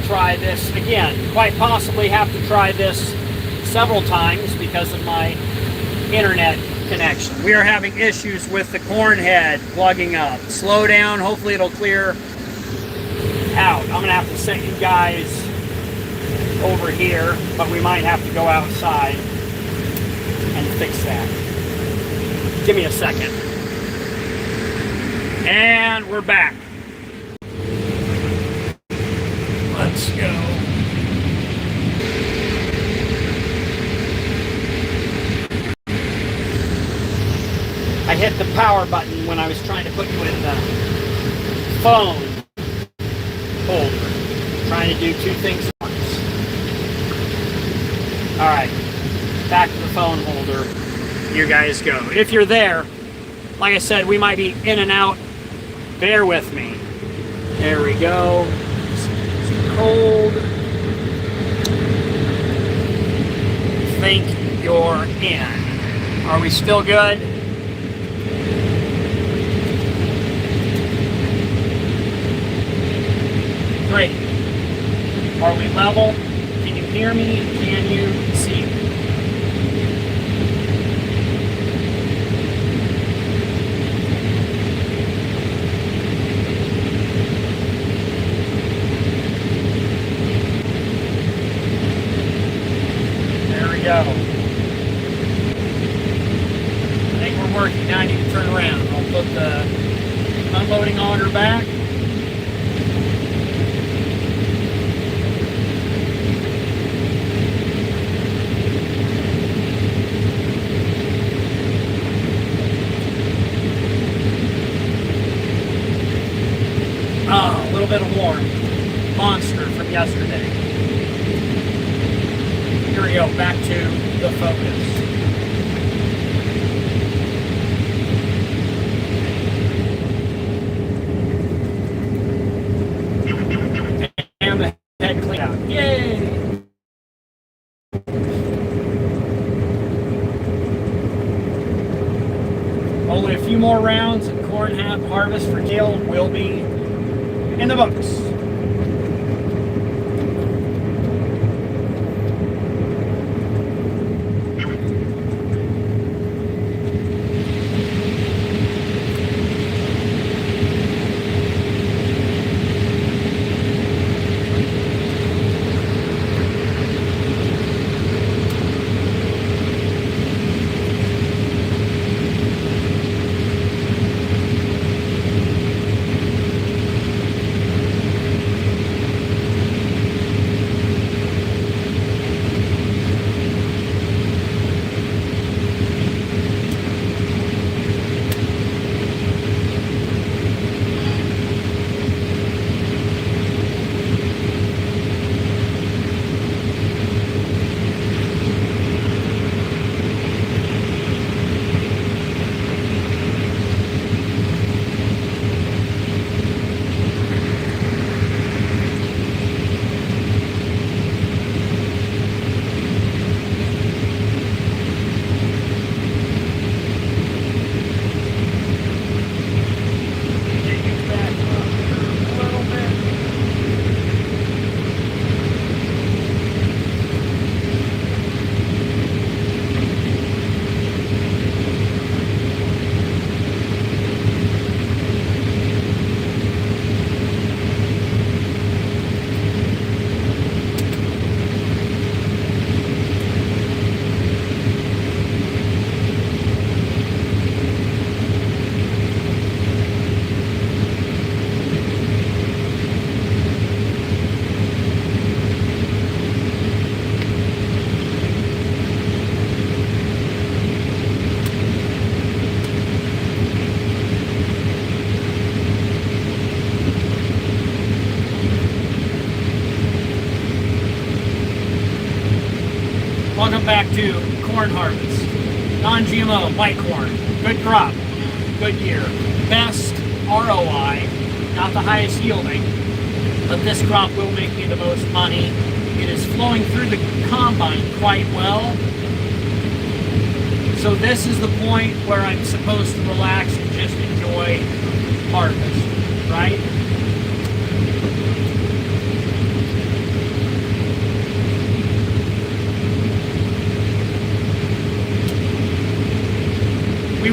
try this again. Quite possibly have to try this several times because of my internet connection. We are having issues with the corn head plugging up. Slow down, hopefully it'll clear out. I'm gonna have to send you guys over here, but we might have to go outside and fix that. Give me a second. And we're back. Let's go. I hit the power button when I was trying to put you in the phone holder. Trying to do two things at once. Alright, back to the phone holder. You guys go. If you're there, like I said, we might be in and out. Bear with me. There we go. It's cold. I think you're in. Are we still good? Great. Are we level? Can you hear me? Can you see me? There we go. I think we're working. Now I need to turn around. I'll put the unloading auger back. A little bit of warm. Monster from yesterday. Here we go, back to the focus. And the head clean out. Yay! Only a few more rounds and corn harvest for Jill will be in the books. Welcome back to corn harvest. Non-GMO, white corn. Good crop. Good year. Best ROI. Not the highest yielding. But this crop will make me the most money. It is flowing through the combine quite well. So this is the point where I'm supposed to relax and just enjoy harvest, right?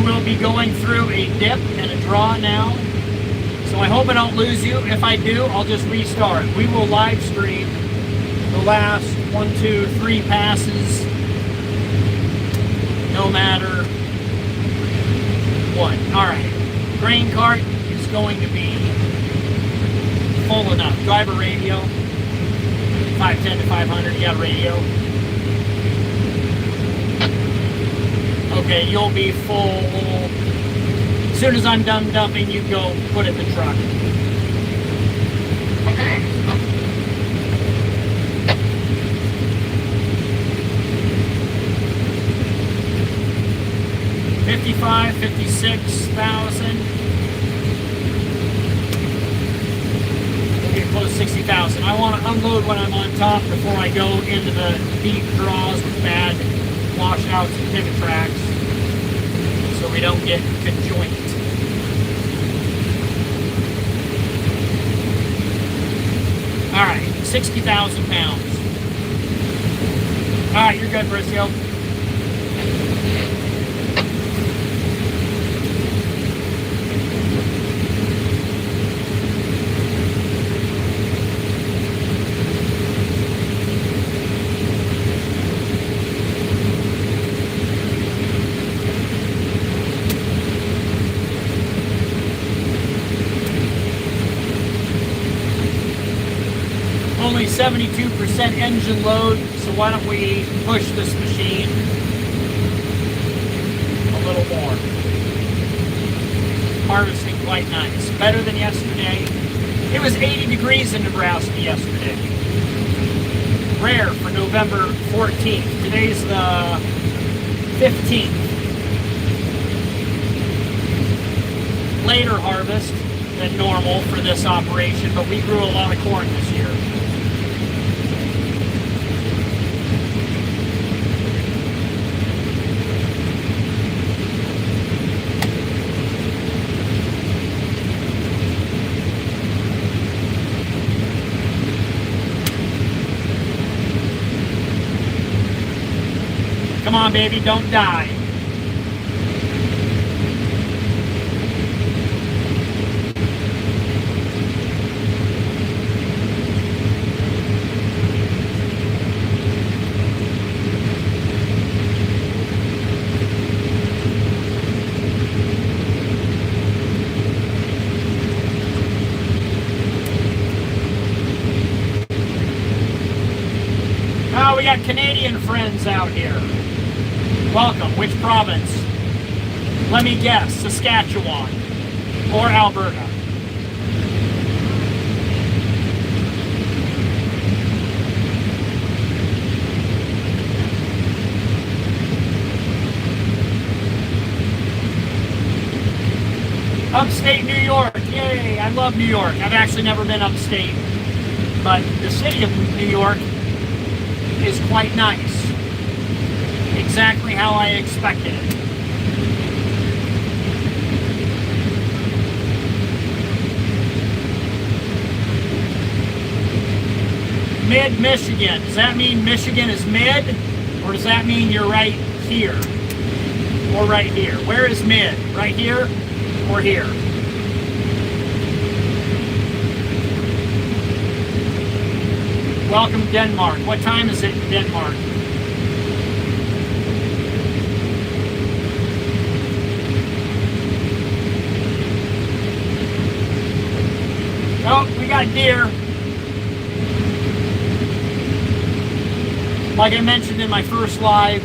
will be going through a dip and a draw now. So I hope I don't lose you. If I do, I'll just restart. We will live stream the last 1, 2, 3 passes, no matter what. All right, grain cart is going to be full enough. Driver radio, 510 to 500, you got a radio. Okay, you'll be full. As soon as I'm done dumping, you go put it in the truck. Okay. 55, 56,000. We'll get close to 60,000. I want to unload when I'm on top before I go into the deep draws with bad washouts and pivot tracks, so we don't get conjoint. All right, 60,000 pounds. All right, you're good, Bricio. Only 72% engine load, so why don't we push this machine a little more. Harvesting quite nice. Better than yesterday. It was 80 degrees in Nebraska yesterday. Rare for November 14th. Today's the 15th. Later harvest than normal for this operation, but we grew a lot of corn this year. Come on, baby, don't die. Oh, we got Canadian friends out here. Welcome. Which province? Let me guess. Saskatchewan or Alberta. Upstate New York. Yay. I love New York. I've actually never been upstate, but the city of New York is quite nice. Exactly how I expected it. Mid-Michigan. Does that mean Michigan is mid? Or does that mean you're right here? Or right here? Where is mid? Right here or here? Welcome, Denmark. What time is it in Denmark? Oh, we got deer. Like I mentioned in my first live,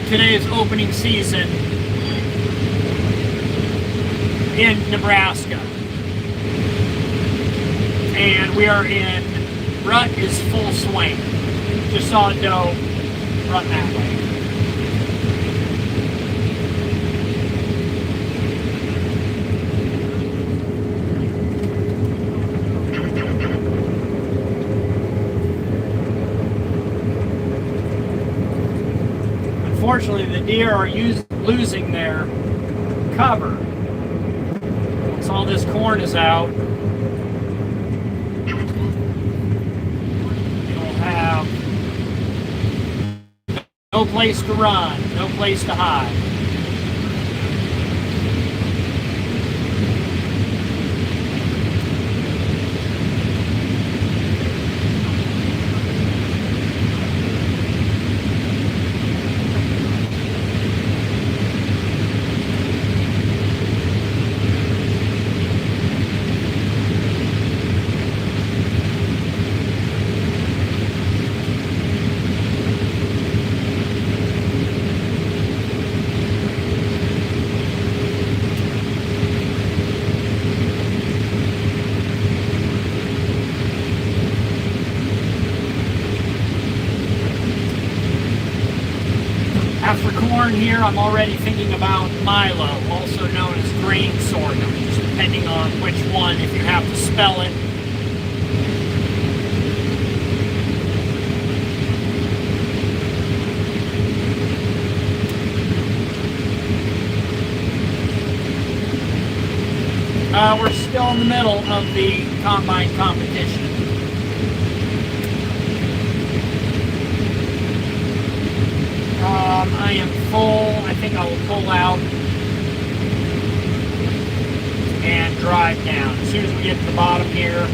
today is opening season in Nebraska. And we are in, rut is full swing. Just saw a doe run that way. Unfortunately, the deer are losing their cover. Once all this corn is out, you'll have no place to run, no place to hide. After corn here, I'm already thinking about milo, also known as grain sorghum, just depending on which one, if you have to spell it. We're still in the middle of the combine competition. I am full. I think I will pull out and drive down. As soon as we get to the bottom here,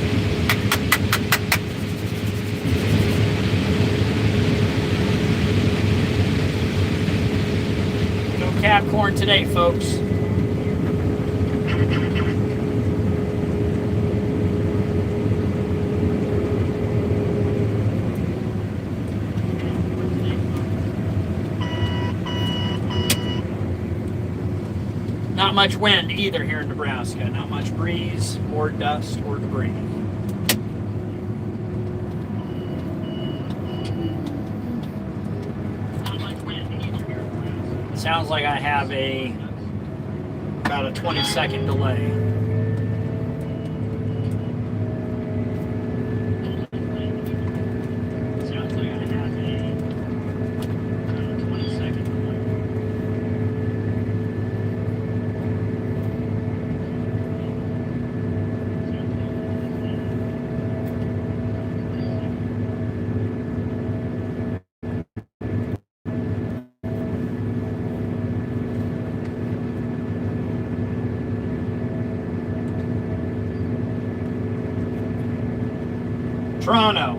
no cab corn today, folks. Not much wind either here in Nebraska. Not much breeze or dust or debris. Not much wind either here in Nebraska. Sounds like I have about a 20-second delay. Toronto,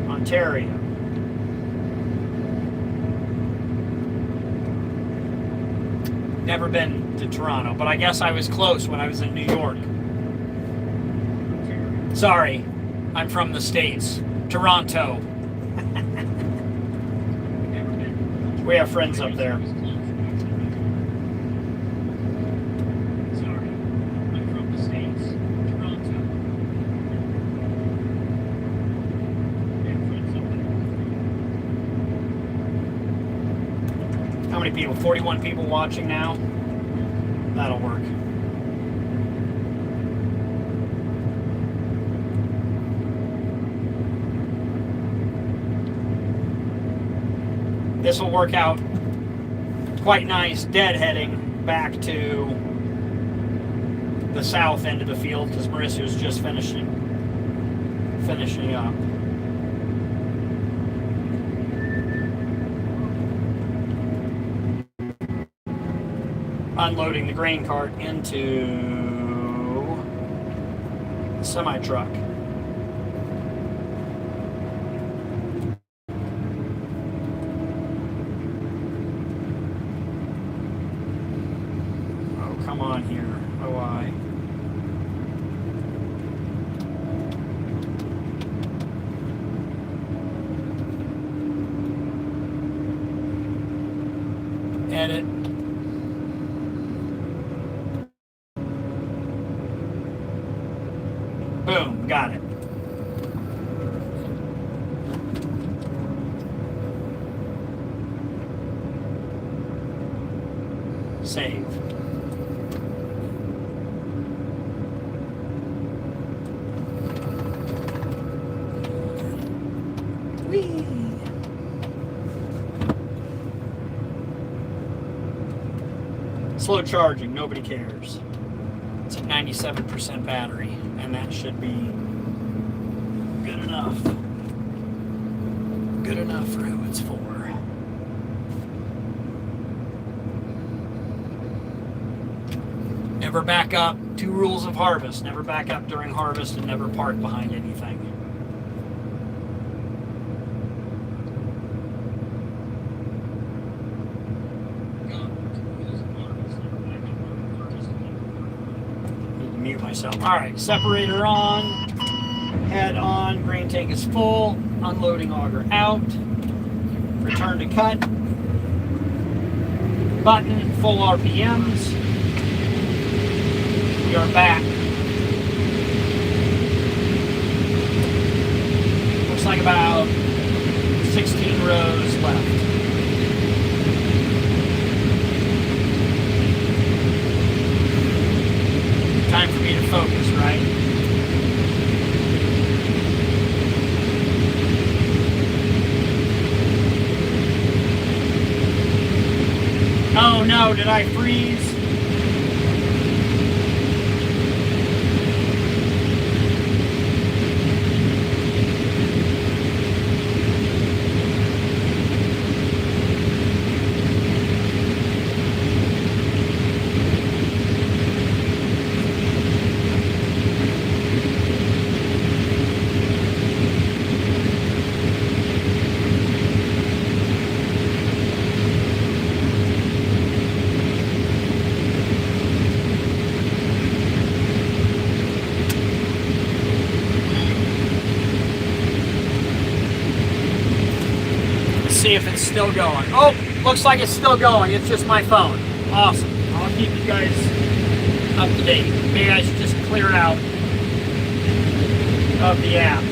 Ontario. Never been to Toronto, but I guess I was close when I was in New York. Sorry, I'm from the States. Toronto. We have friends up there. How many people? 41 people watching now? That'll work. This will work out quite nice deadheading back to the south end of the field because Marissa was just finishing up. Unloading the grain cart into the semi-truck. Oh, come on here. OI. Edit. Boom, got it. Save. Whee! Slow charging, nobody cares. It's a 97% battery. And that should be good enough. Good enough for who it's for. Never back up. 2 rules of harvest. Never back up during harvest and never park behind anything. Mute myself. Alright, separator on, head on, grain tank is full, unloading auger out, return to cut, button, full RPMs, we are back. Looks like about 16 rows left. me to focus, right? Oh no, did I freeze? See if it's still going. Oh, looks like it's still going. It's just my phone. Awesome. I'll keep you guys up to date. Maybe I should just clear out of the app.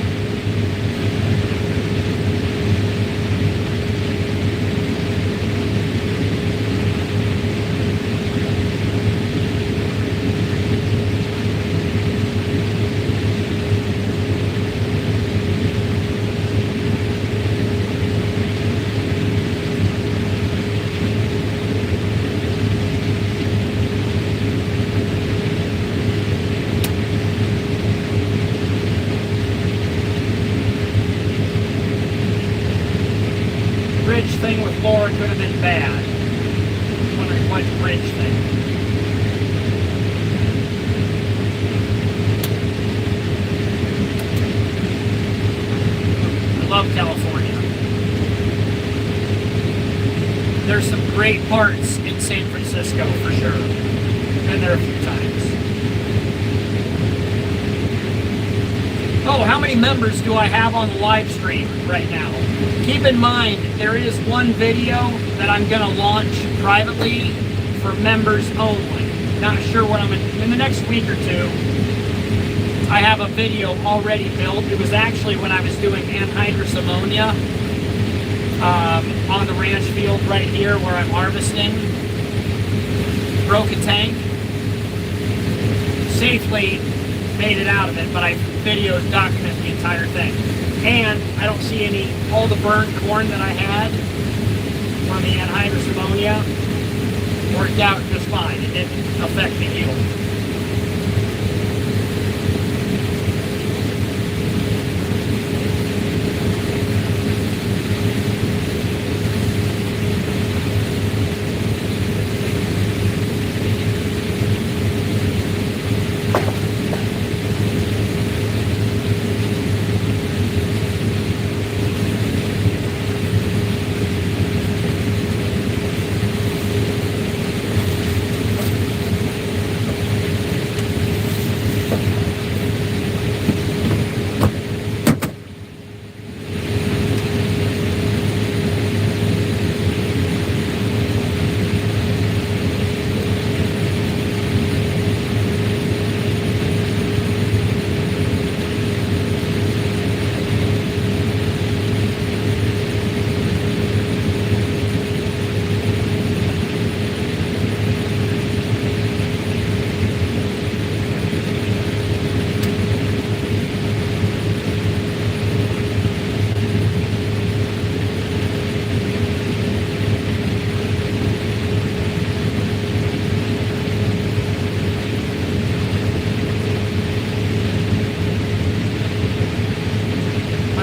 Bridge thing with Laura could have been bad. I'm wondering what bridge thing. I love California. There's some great parts in San Francisco for sure. Been there a few times. Oh, how many members do I have on the live stream right now? Keep in mind, there is one video that I'm going to launch privately for members only. Not sure what I'm in the next week or two. I have a video already built. It was actually when I was doing anhydrous ammonia on the ranch field right here where I'm harvesting. Broke a tank. Safely made it out of it, but I videos document the entire thing. And I don't see all the burned corn that I had from the anhydrous ammonia worked out just fine. It didn't affect the yield.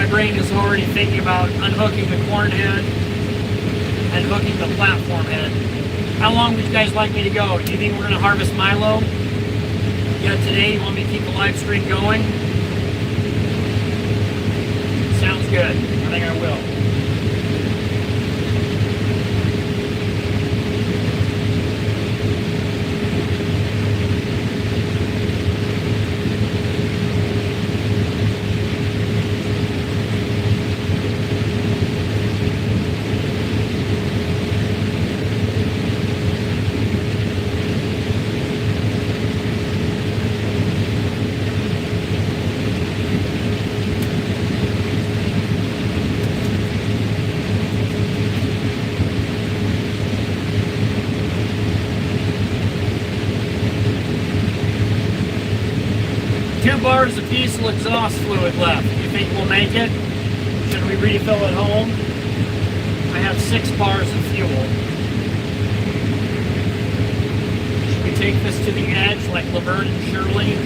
Brain is already thinking about unhooking the corn head and hooking the platform head. How long would you guys like me to go? Do you think we're going to harvest Milo yet today? You want me to keep the live stream going? Sounds good. I think I will. 2 bars of diesel exhaust fluid left. Do you think we'll make it? Should we refill at home? I have 6 bars of fuel. Should we take this to the edge like Laverne and Shirley?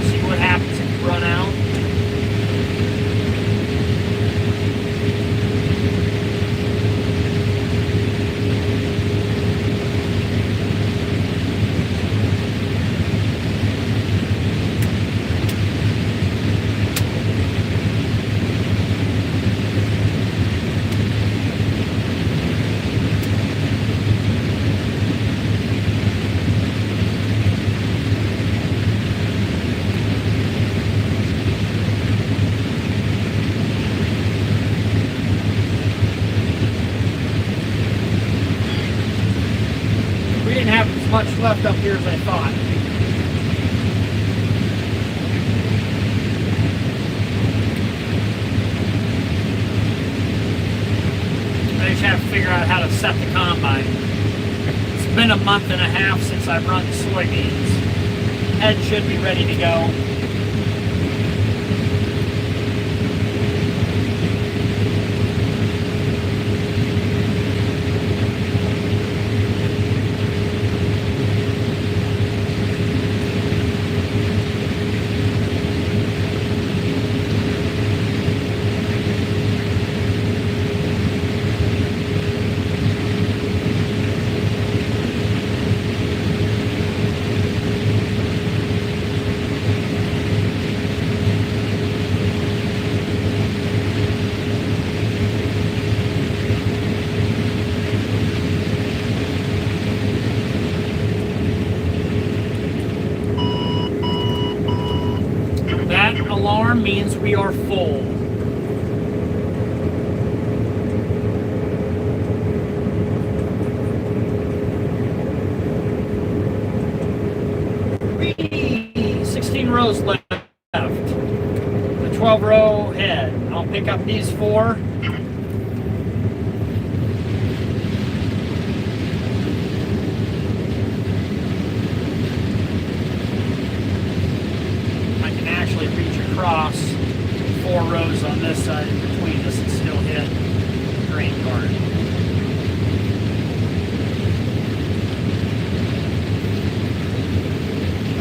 See what happens if we run out. Much left up here as I thought. I just have to figure out how to set the combine. It's been a month and a half since I've run soybeans. Head should be ready to go. Alarm means we are full. Whee! 16 rows left. The 12 row head. I'll pick up these 4. Across 4 rows on this side in between us and still hit the grain cart.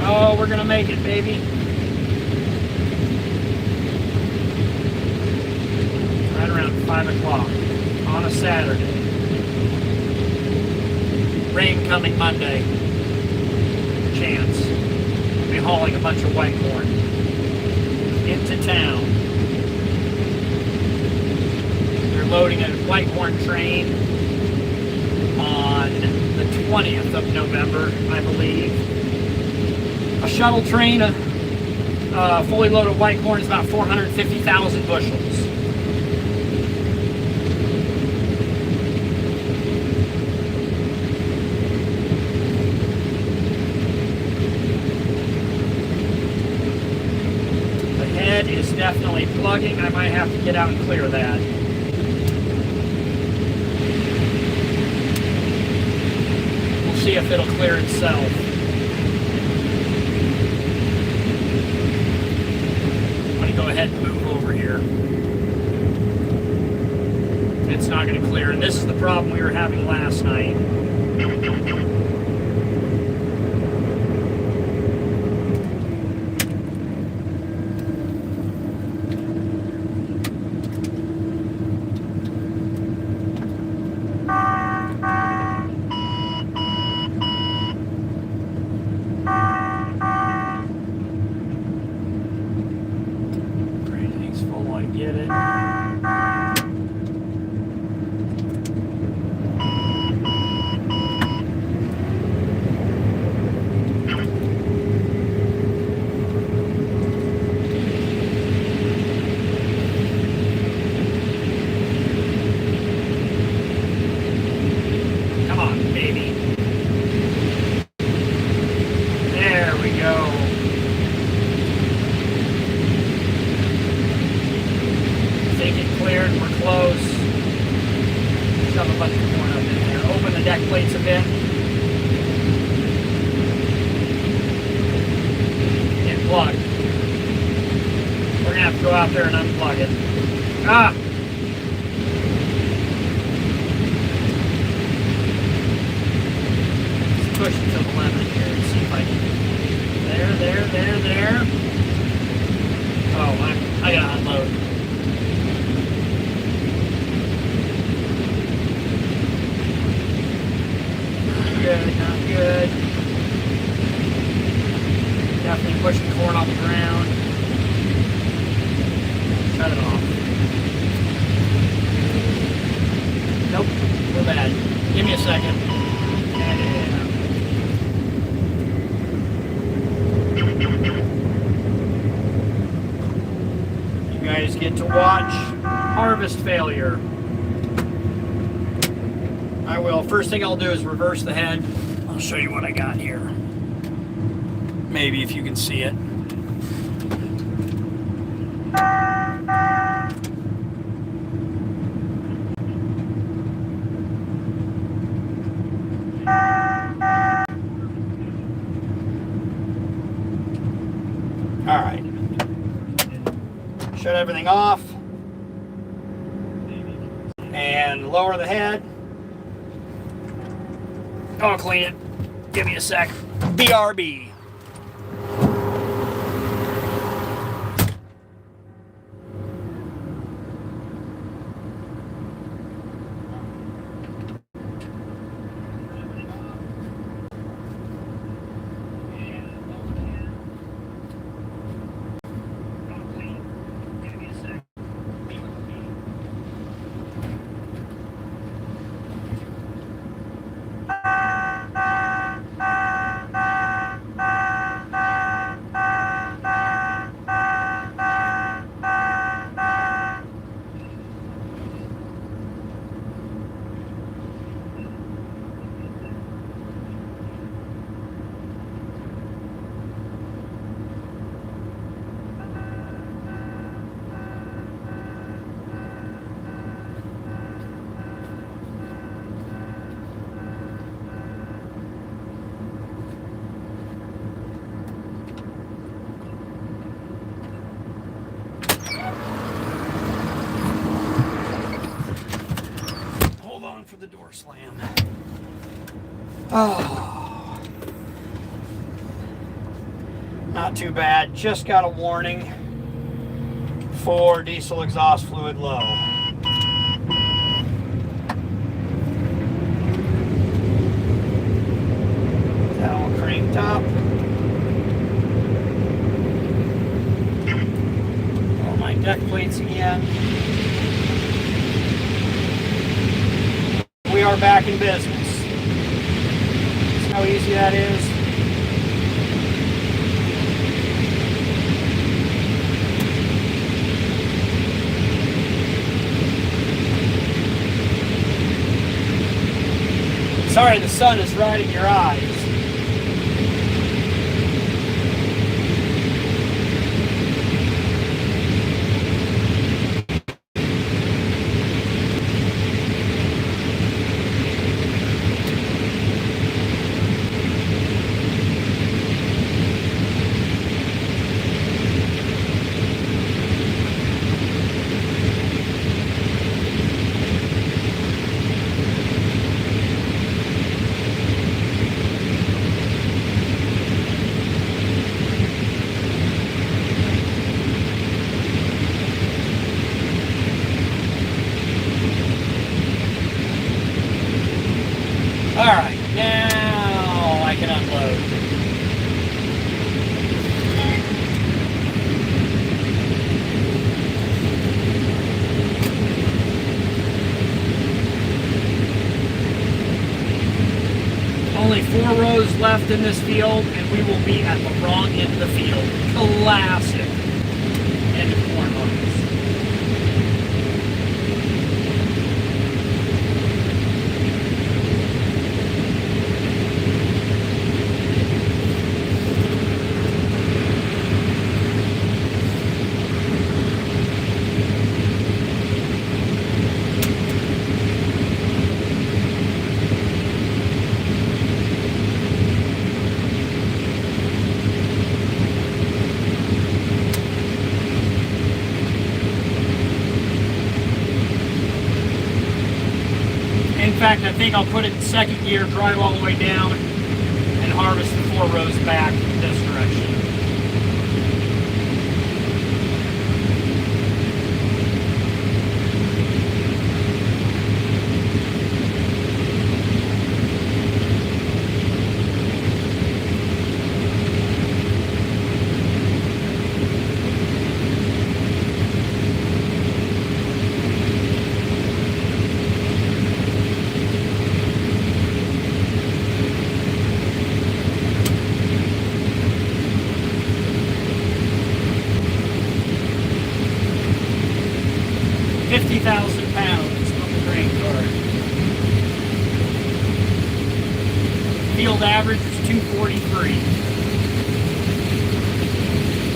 Oh, we're gonna make it, baby. Right around 5 o'clock on a Saturday. Rain coming Monday. Chance. We'll be hauling a bunch of white corn into town. They're loading a whitehorn train on the 20th of November, I believe. A shuttle train, fully loaded whitehorn is about 450,000 bushels. Is definitely plugging. I might have to get out and clear that. We'll see if it'll clear itself. I'm going to go ahead and move over here. It's not going to clear, and this is the problem we were having last night. Get it. Come on, baby. There we go. Cleared, we're close. Shove a bunch of corn up in there. Open the deck plates a bit. We're gonna have to go out there and unplug it. Ah! Let's push it to the limit here and see if I can. There. Oh, I gotta unload. Not good. Definitely pushing corn off the ground. Shut it off. Nope, we're bad. Give me a second. You guys get to watch harvest failure. I will. First thing I'll do is reverse the head. I'll show you what I got here. Maybe if you can see it. All right. Shut everything off. And lower the head. I'll clean it. Give me a sec. BRB. For the door slam. Oh, not too bad. Just got a warning for diesel exhaust fluid low. That all cranked up. All my deck plates again. We are back in business. See how easy that is? Sorry, the sun is right in your eyes. Alright, now I can unload. Only 4 rows left in this field, and we will be at the wrong end of the field. Classic end of corn harvest. fact, I think I'll put it in second gear, drive all the way down, and harvest the 4 rows back this direction. Field average is 243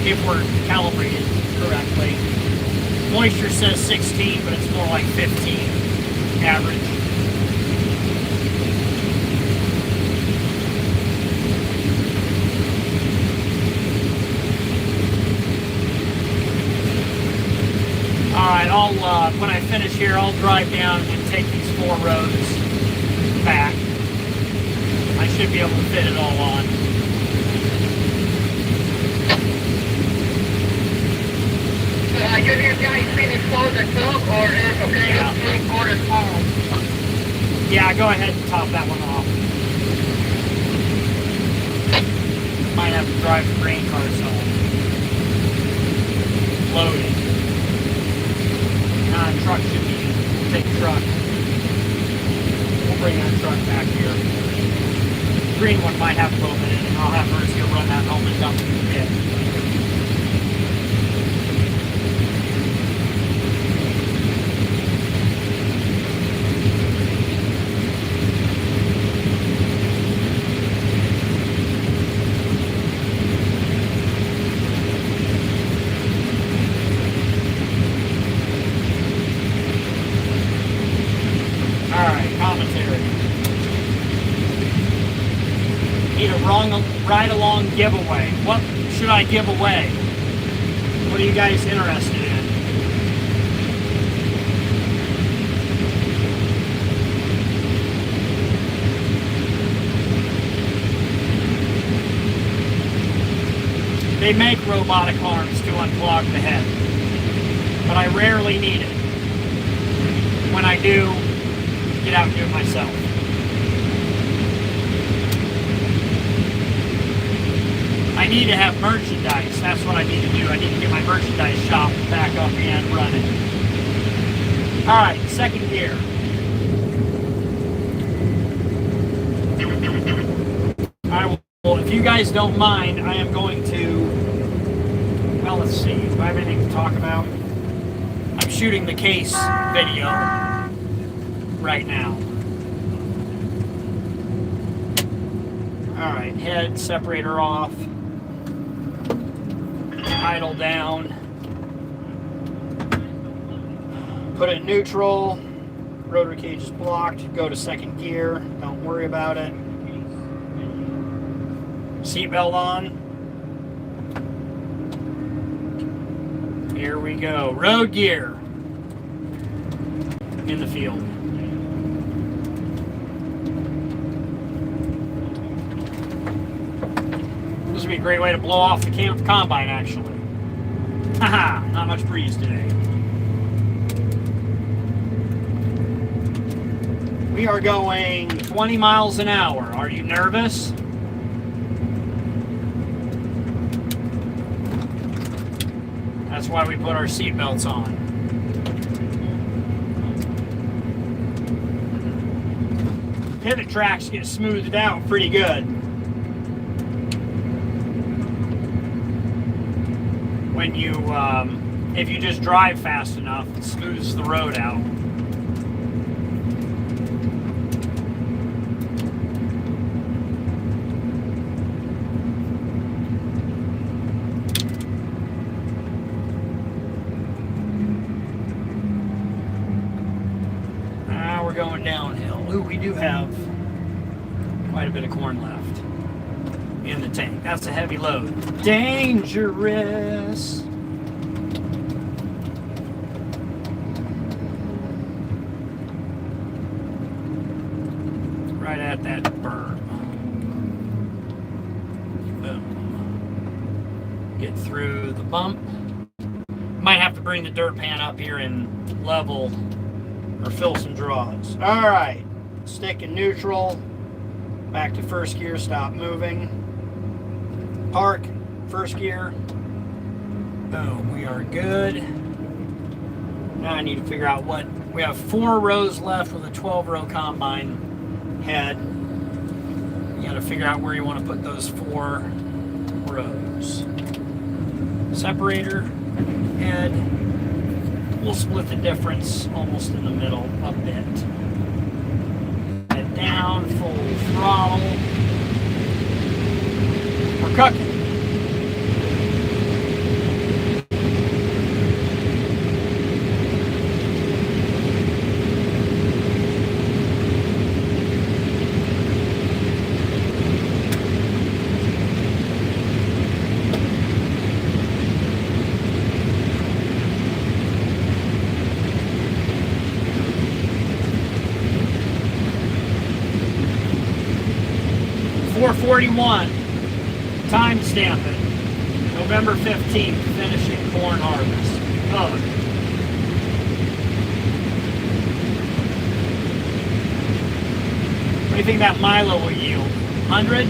if we're calibrated correctly. Moisture says 16, but it's more like 15 average. Alright, when I finish here, I'll drive down and take these 4 rows back. I should be able to fit it all on. I could hear guys finish close the top, or is okay, Yeah. 3/4 small. Yeah, go ahead and top that one off. Might have to drive the grain cars home. Loaded. Truck should be, we'll take the truck. We'll bring that truck back here. Green one might have a little bit in it. I'll have Mercy run that home and dump it in the pit. Alright, commentary. Need a ride-along giveaway. What should I give away? What are you guys interested in? They make robotic arms to unclog the head, but I rarely need it. When I do, get out and do it myself. I need to have merchandise. That's what I need to do. I need to get my merchandise shop back up and running. Alright, second gear. Alright, well, if you guys don't mind, I am going to, well, let's see. Do I have anything to talk about? I'm shooting the case video right now. Alright, head separator off. Idle down. Put it in neutral. Rotor cage is blocked. Go to second gear. Don't worry about it. Seatbelt on. Here we go. Road gear. In the field. This would be a great way to blow off the combine, actually. Haha, not much breeze today. We are going 20 miles an hour. Are you nervous? That's why we put our seatbelts on. Pivot tracks get smoothed out pretty good when you, if you just drive fast enough, it smooths the road out. Now we're going downhill. Ooh, we do have quite a bit of corn left in the tank. That's a heavy load. Dangerous. right at that berm. Boom. Get through the bump. Might have to bring the dirt pan up here and level or fill some draws. All right, stick in neutral. Back to first gear, stop moving. Park, first gear. Boom, we are good. Now I need to figure out what, we have 4 rows left with a 12-row combine head. You gotta figure out where you want to put those 4 rows. Separator, head. We'll split the difference almost in the middle a bit. Head down, full throttle. We're cooking. .41, time stamp it, November 15th, finishing corn harvest. Oh. What do you think that Milo will yield? 100?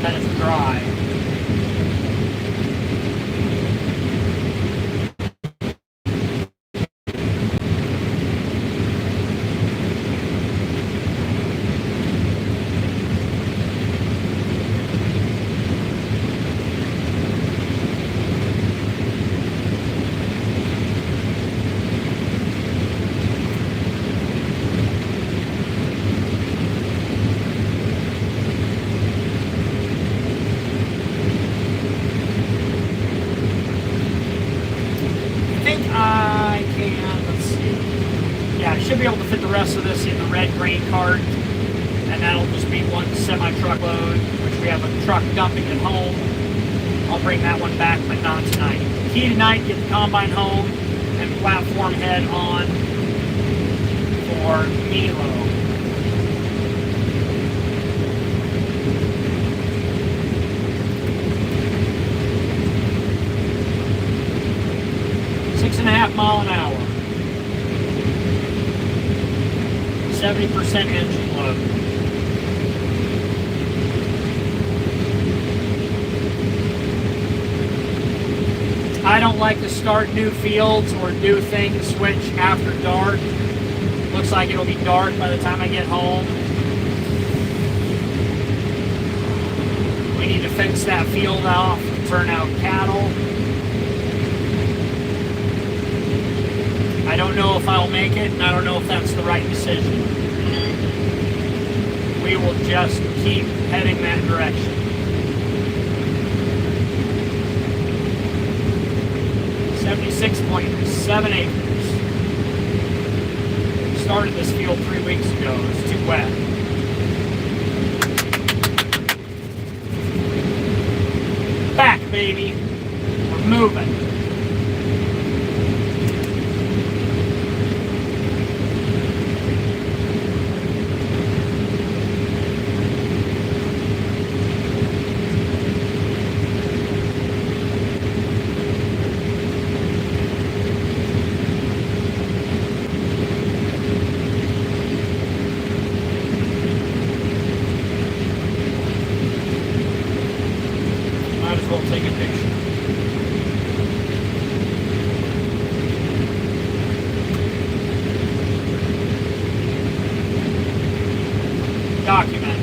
That is dry. Should be able to fit the rest of this in the red grain cart, and that'll just be one semi-truckload, which we have a truck dumping at home. I'll bring that one back, but not tonight. Key tonight, get the combine home and platform head on for Milo. .5 miles an hour. 70% engine load. I don't like to start new fields or do things switch after dark. Looks like it'll be dark by the time I get home. We need to fence that field off, turn out cattle. I don't know if I'll make it, and I don't know if that's the right decision. We will just keep heading that direction. 76.7 acres. Started this field 3 weeks ago. It's too wet. Back, baby. We're moving. Take a picture. Document.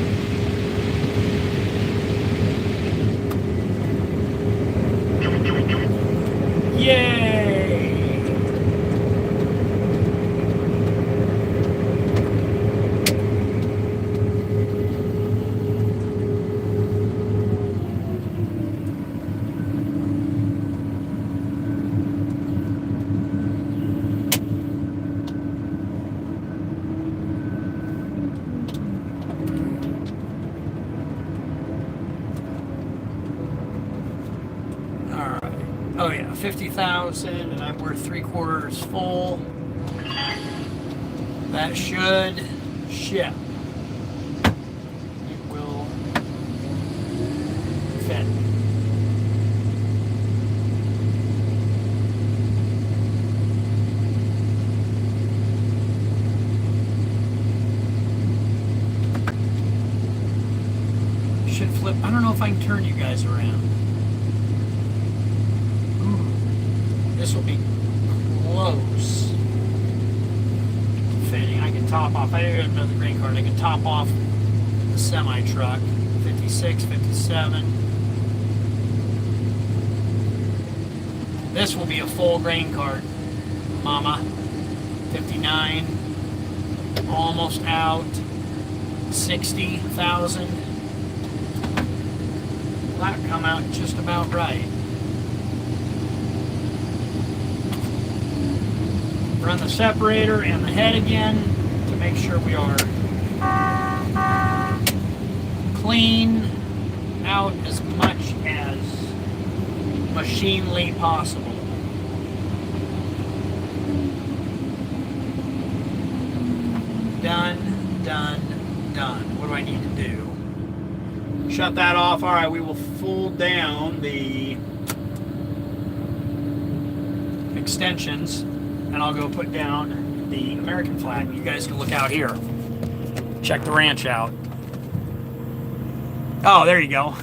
Yay! Oh yeah, 50,000, and I'm worth 3/4 full. That should ship. fit. Should flip. I don't know if I can turn you guys around. Ooh, this will be close fitting. I can top off. I have another grain cart. I can top off the semi truck. 56, 57. This will be a full grain cart, mama. 59. Almost out. 60,000. That come out just about right. Run the separator and the head again to make sure we are clean out as much as machinely possible. Done, done, done. What do I need to do? Shut that off. All right, we will fold down the extensions, and I'll go put down the American flag. You guys can look out here. Check the ranch out. Oh, there you go.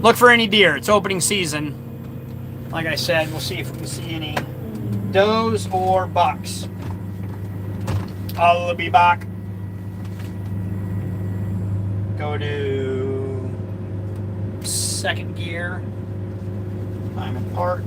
Look for any deer. It's opening season. Like I said, we'll see if we can see any does or bucks. I'll be back. Go to second gear. I'm in park.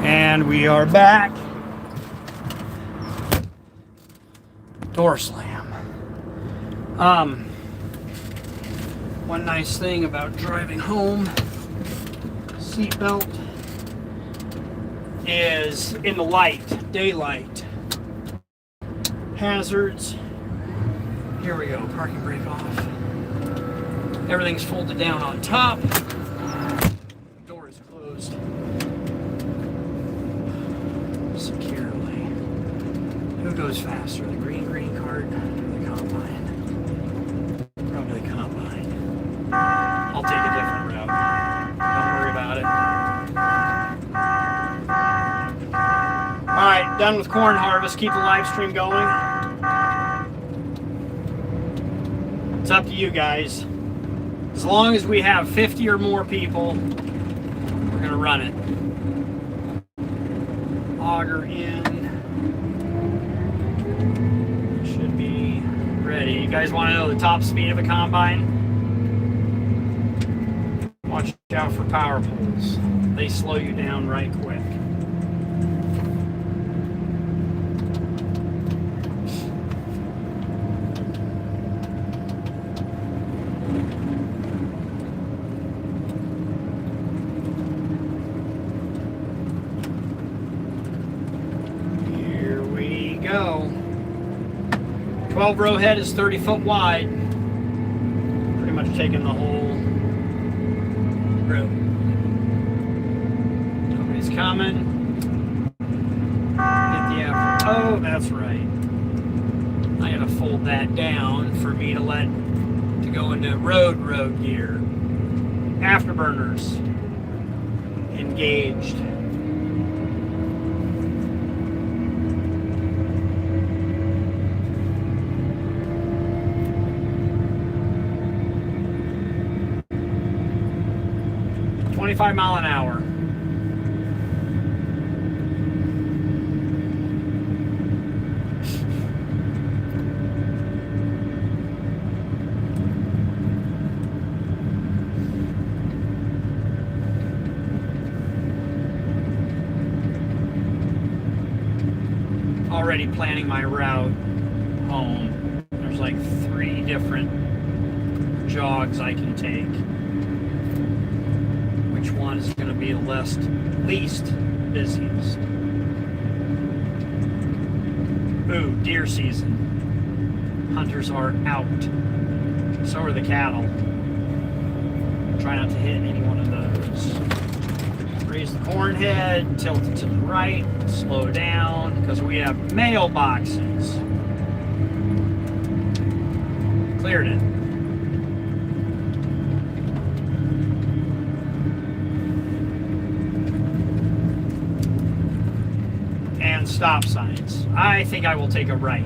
And we are back. Door slam. One nice thing about driving home, seatbelt, is in the light, daylight. Hazards. Here we go, parking brake off. Everything's folded down on top. Door is closed securely. Who goes faster, the green cart or the combine? Probably the combine. I'll take a different route. Don't worry about it. Alright, done with corn harvest. Keep the live stream going. It's up to you guys. As long as we have 50 or more people, we're going to run it. Auger in. Should be ready. You guys want to know the top speed of a combine? Watch out for power poles. They slow you down right quick. Here we go. 12-row head is 30 foot wide. Pretty much taking the whole road. Nobody's coming. Get the after. Oh, that's right. I gotta fold that down for me to go into road gear. Afterburners engaged. .5 miles an hour. Already planning my route home. There's like 3 different jogs I can take. Which one is going to be the least busiest? Ooh, deer season. Hunters are out. So are the cattle. Try not to hit any one of those. Raise the corn head, tilt it to the right, slow down, because we have mailboxes. Cleared it. Stop signs. I think I will take a right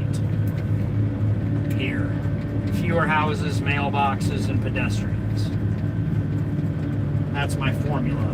here. Fewer houses, mailboxes, and pedestrians. That's my formula.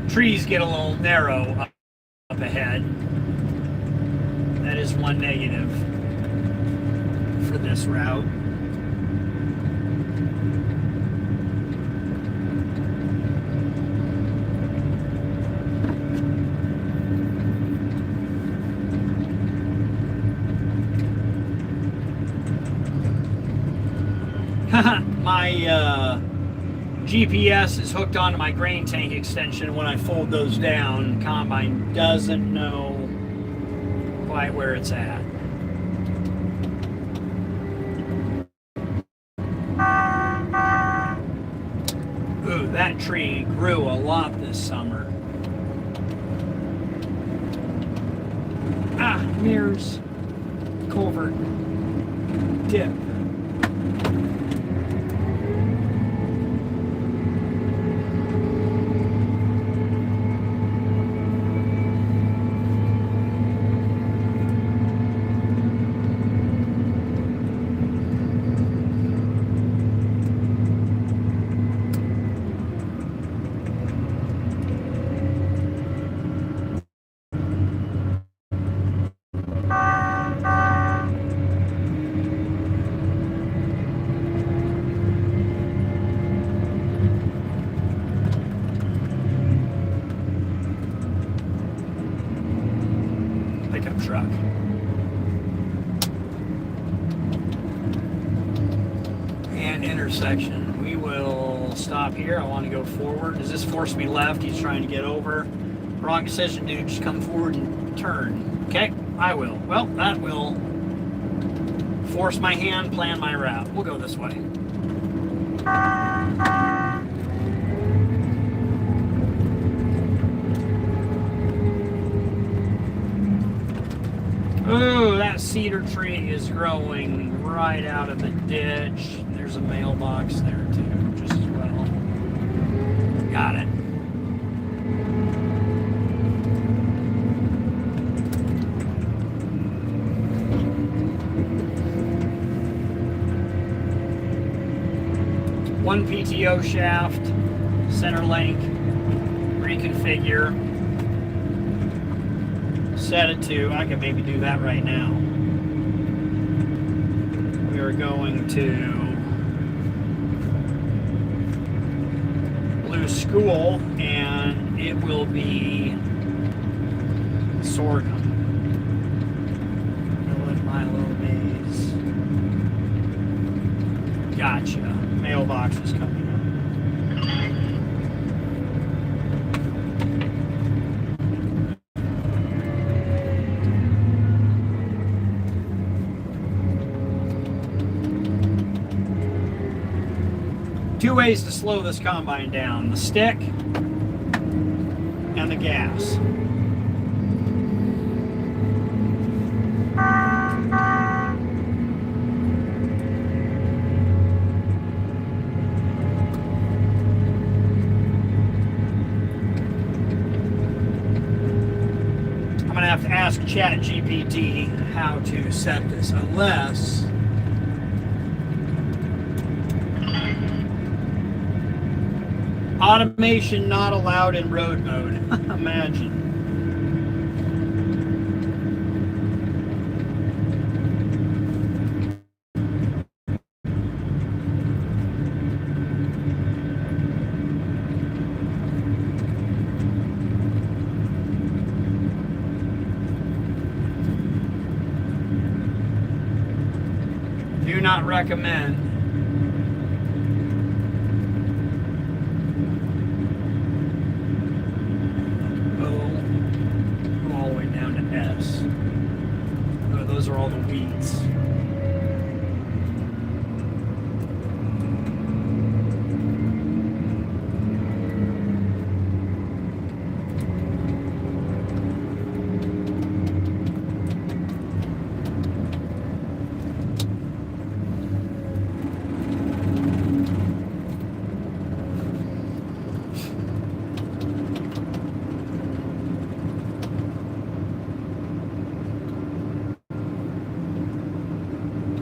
Trees get a little narrow up ahead. That is one negative for this route. My GPS is hooked onto my grain tank extension. When I fold those down, combine doesn't know quite where it's at. Ooh, that tree grew a lot this summer. Ah, mirrors, culvert, dip. Pickup truck. And intersection. We will stop here. I want to go forward. Does this force me left? He's trying to get over. Wrong decision, dude. Just come forward and turn. Okay, I will. Well, that will force my hand, plan my route. We'll go this way. Ooh, that cedar tree is growing right out of the ditch. There's a mailbox there too, just as well. Got it. One PTO shaft, center link, reconfigure. Set it to, I can maybe do that right now. We are going to Blue School, and it will be sorghum. Millet, Milo, maize. Gotcha. Mailbox is coming up. Two ways to slow this combine down: the stick and the gas. I'm gonna have to ask ChatGPT how to set this, unless automation not allowed in road mode. Imagine. Do not recommend. Those are all the weeds.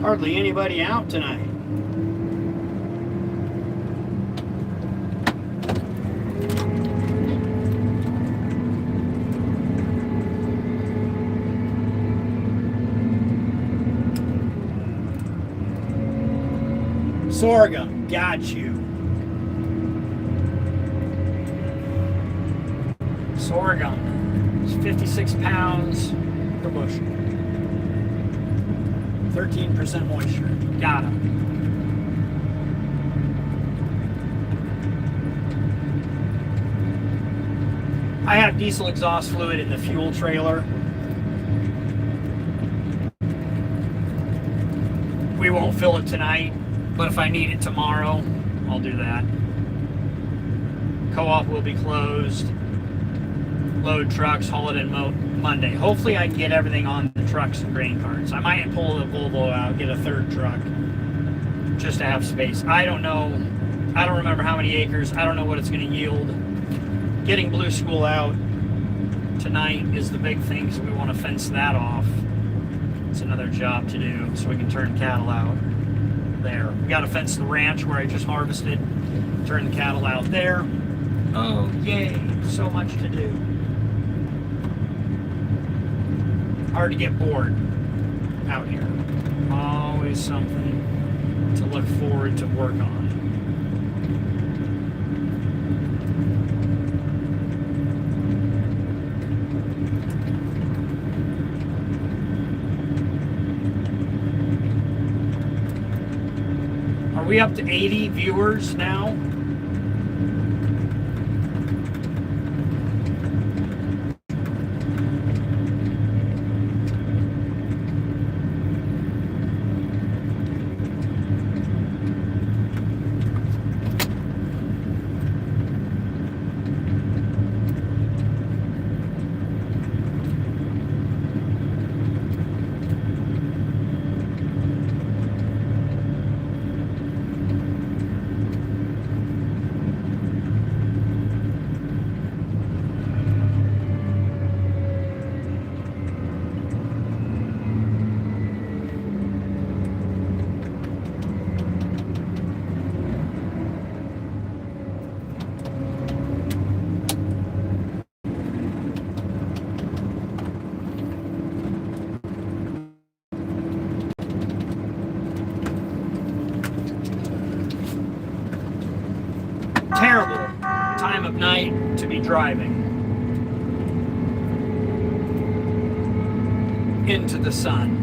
Hardly anybody out tonight. Sorghum, got you. Sorghum, it's 56 pounds per bushel. 13% moisture. Got him. I have diesel exhaust fluid in the fuel trailer. We won't fill it tonight, but if I need it tomorrow, I'll do that. Co-op will be closed. Load trucks, haul it in Monday. Hopefully I can get everything on the trucks and grain carts. I might pull the Volvo out, get a third truck, just to have space. I don't know. I don't remember how many acres. I don't know what it's going to yield. Getting Blue School out tonight is the big thing, so we want to fence that off. It's another job to do, so we can turn cattle out there. We got to fence the ranch where I just harvested, turn the cattle out there. Oh, yay, so much to do. Hard to get bored out here. Always something to look forward to work on. Are we up to 80 viewers now? Terrible time of night to be driving into the sun.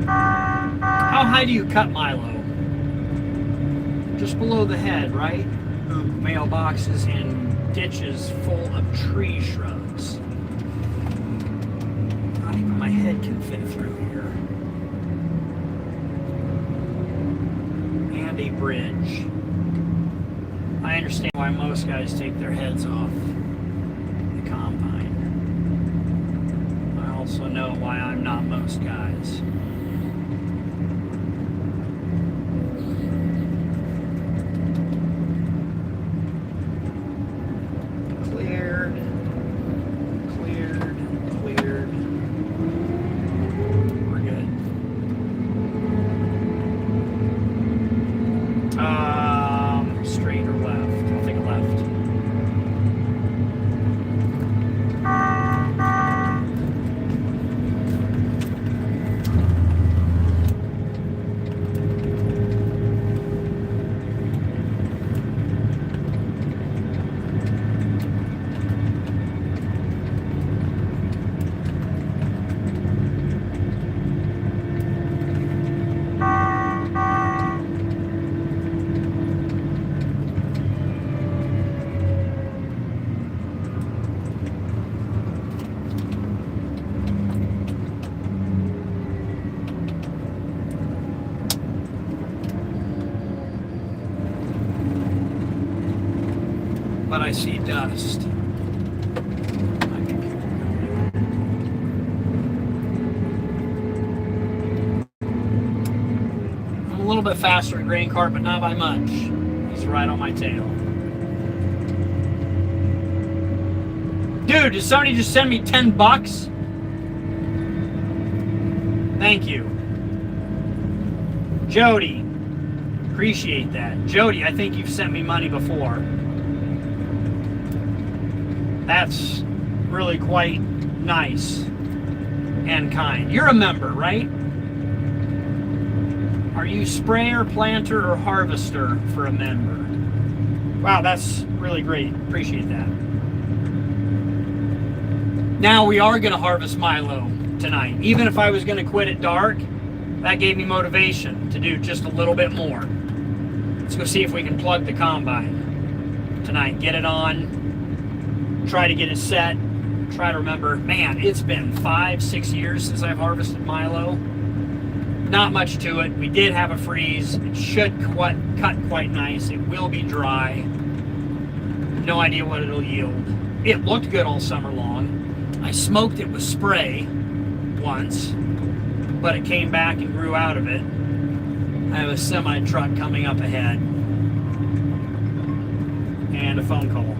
How high do you cut Milo? Just below the head, right? Mailboxes and ditches full of tree shrubs. Not even my head can fit through here. And a bridge. I understand why most guys take their heads off the combine. I also know why I'm not most guys. Straight or left? I'll take a left. But I see dust. My computer bit faster than grain cart, but not by much. He's right on my tail. Dude, did somebody just send me 10 bucks? Thank you. Jody, appreciate that. Jody, I think you've sent me money before. That's really quite nice and kind. You're a member, right? Are you sprayer, planter, or harvester for a member? Wow, that's really great. Appreciate that. Now we are going to harvest Milo tonight. Even if I was going to quit at dark, that gave me motivation to do just a little bit more. Let's go see if we can plug the combine tonight. Get it on. Try to get it set. Try to remember. Man, it's been 5-6 years since I've harvested Milo. Not much to it. We did have a freeze. It should cut quite nice. It will be dry. No idea what it'll yield. It looked good all summer long. I smoked it with spray once, but it came back and grew out of it. I have a semi truck coming up ahead and a phone call.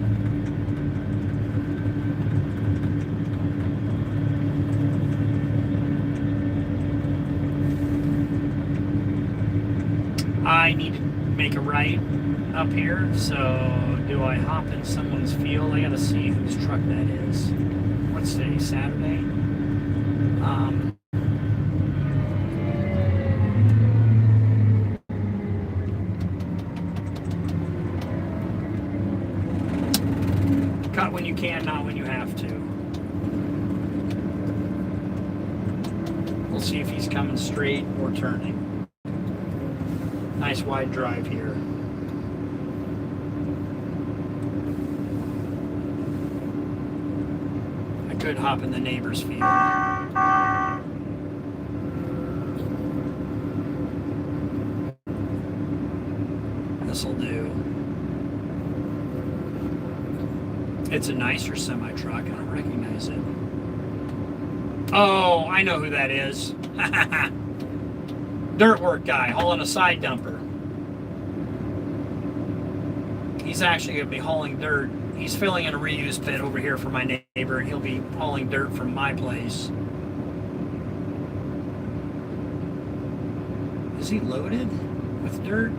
I need to make a right up here, so do I hop in someone's field? I gotta see whose truck that is. What's today, Saturday? Cut when you can, not when you have to. We'll see if he's coming straight or turning. Nice wide drive here. I could hop in the neighbor's field. This'll do. It's a nicer semi-truck. I don't recognize it. Oh, I know who that is. Dirt work guy hauling a side dumper. He's actually going to be hauling dirt. He's filling in a reuse pit over here for my neighbor, and he'll be hauling dirt from my place. Is he loaded with dirt?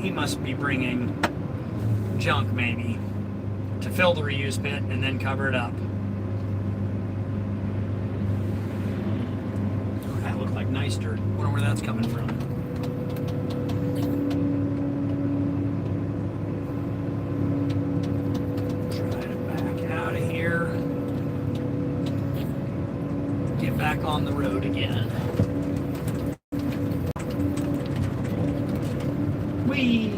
He must be bringing junk, maybe, to fill the reuse pit and then cover it up. Oh, that looked like nice dirt. Wonder where that's coming from. Back on the road again. Whee!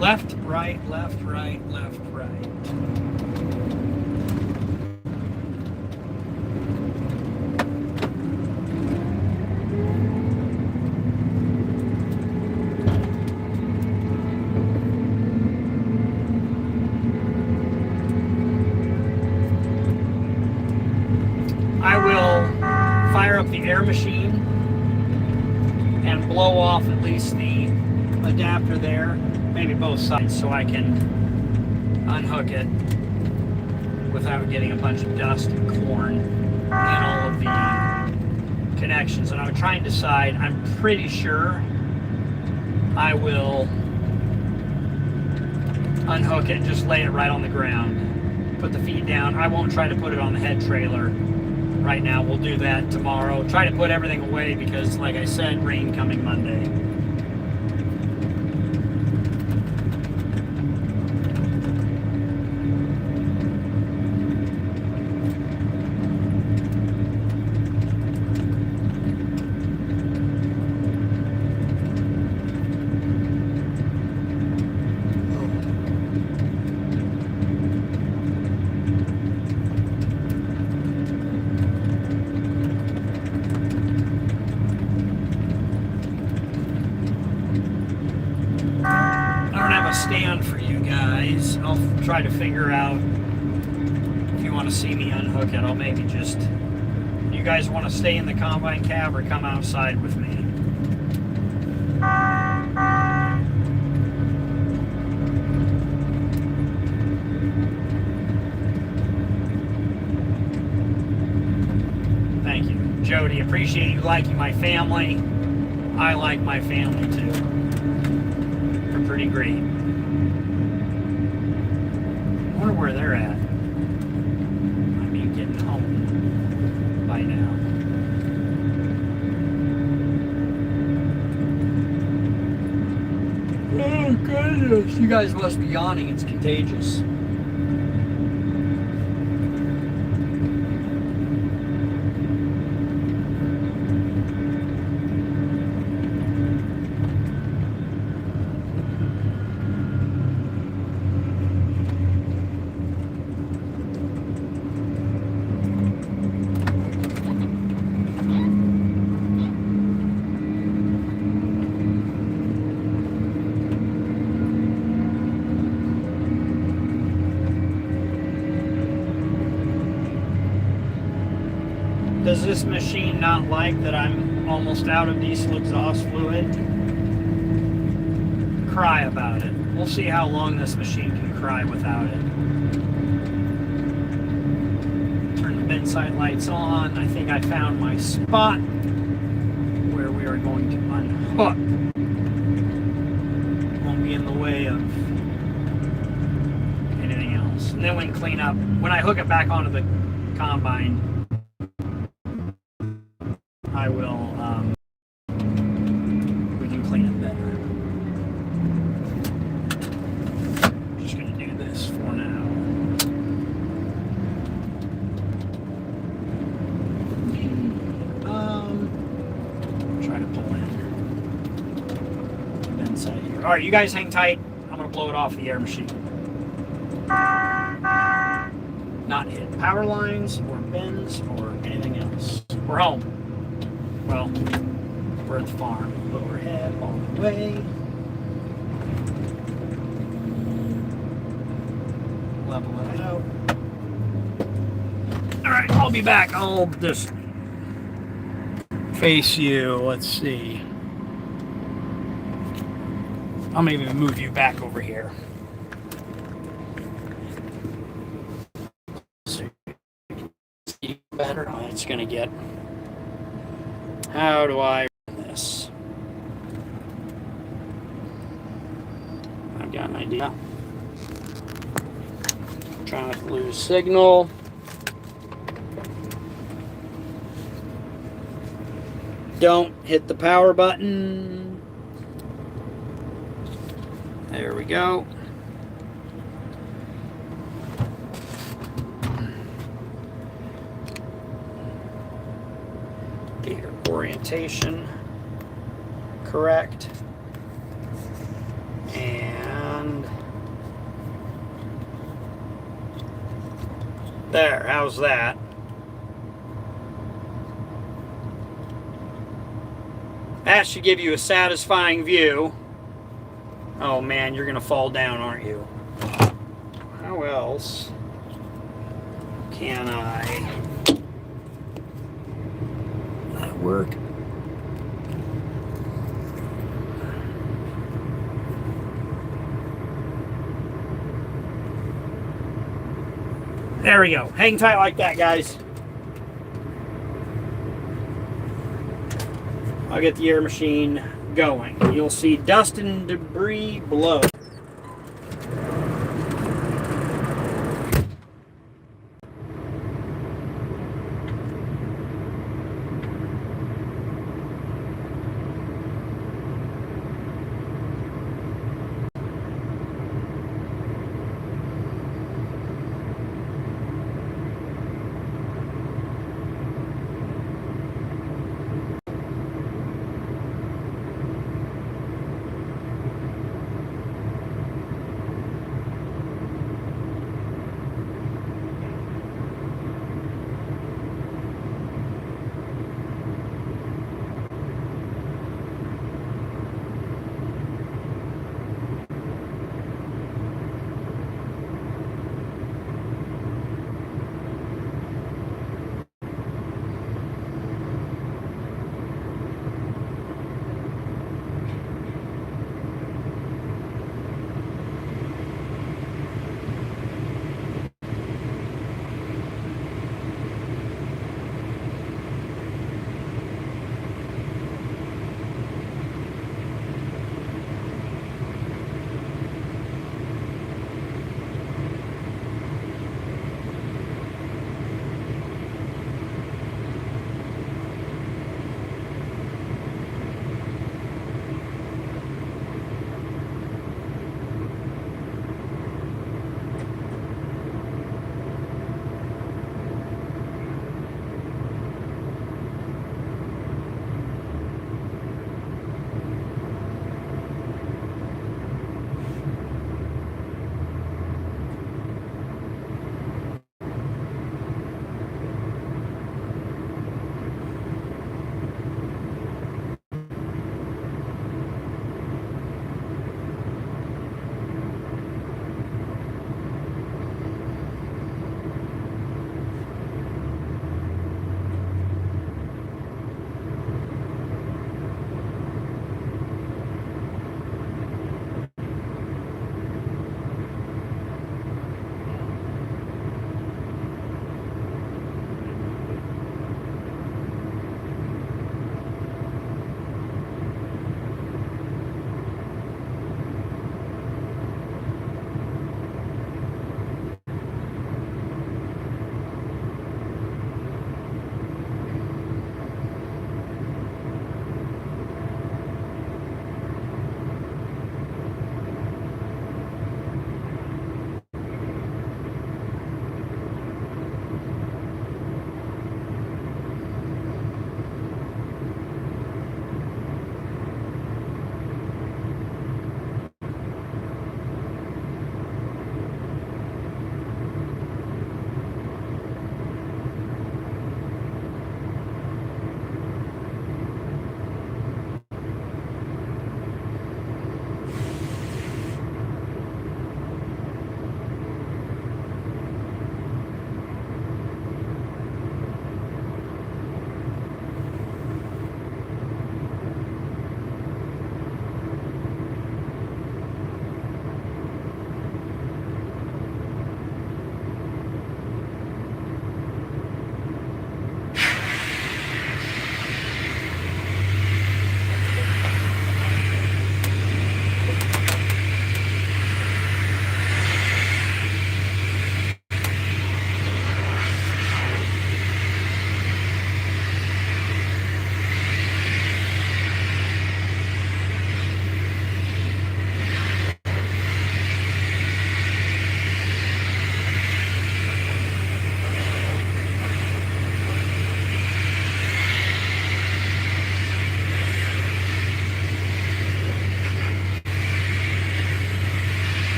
Left, right, left, right, left, right. I will fire up the air machine and blow off at least the adapter there. Maybe both sides, so I can unhook it without getting a bunch of dust and corn in all of the connections. And I'm trying to decide, I'm pretty sure I will unhook it and just lay it right on the ground. Put the feet down. I won't try to put it on the head trailer right now. We'll do that tomorrow. Try to put everything away because, like I said, rain coming Monday. guys. I'll try to figure out if you want to see me unhook it. I'll maybe just... You guys want to stay in the combine cab or come outside with me? Thank you. Jody, appreciate you liking my family. I like my family too. They're pretty great. I wonder where they're at. I mean, getting home by now. Oh, goodness. You guys must be yawning. It's contagious. Does this machine not like that I'm almost out of diesel exhaust fluid? Cry about it. We'll see how long this machine can cry without it. Turn the bend sight lights on. I think I found my spot where we are going to unhook. Won't be in the way of anything else. And then we can clean up. When I hook it back onto the combine, I will, we can clean it better. I'm just going to do this for now. Try to pull in. Inside here. Alright, you guys hang tight. I'm going to blow it off the air machine. Not hit power lines or bends or anything else. We're home. Well, we're at the farm. Overhead all the way. Level it out. Alright, I'll be back. I'll just face you. Let's see. I'll maybe move you back over here. So you can see better. Oh, it's going to get... How do I run this? I've got an idea. Trying not to lose signal. Don't hit the power button. There we go. Get your orientation correct. And there, how's that? That should give you a satisfying view. Oh man, you're gonna fall down, aren't you? How else can I work? There we go. Hang tight like that, guys. I'll get the air machine going. You'll see dust and debris below.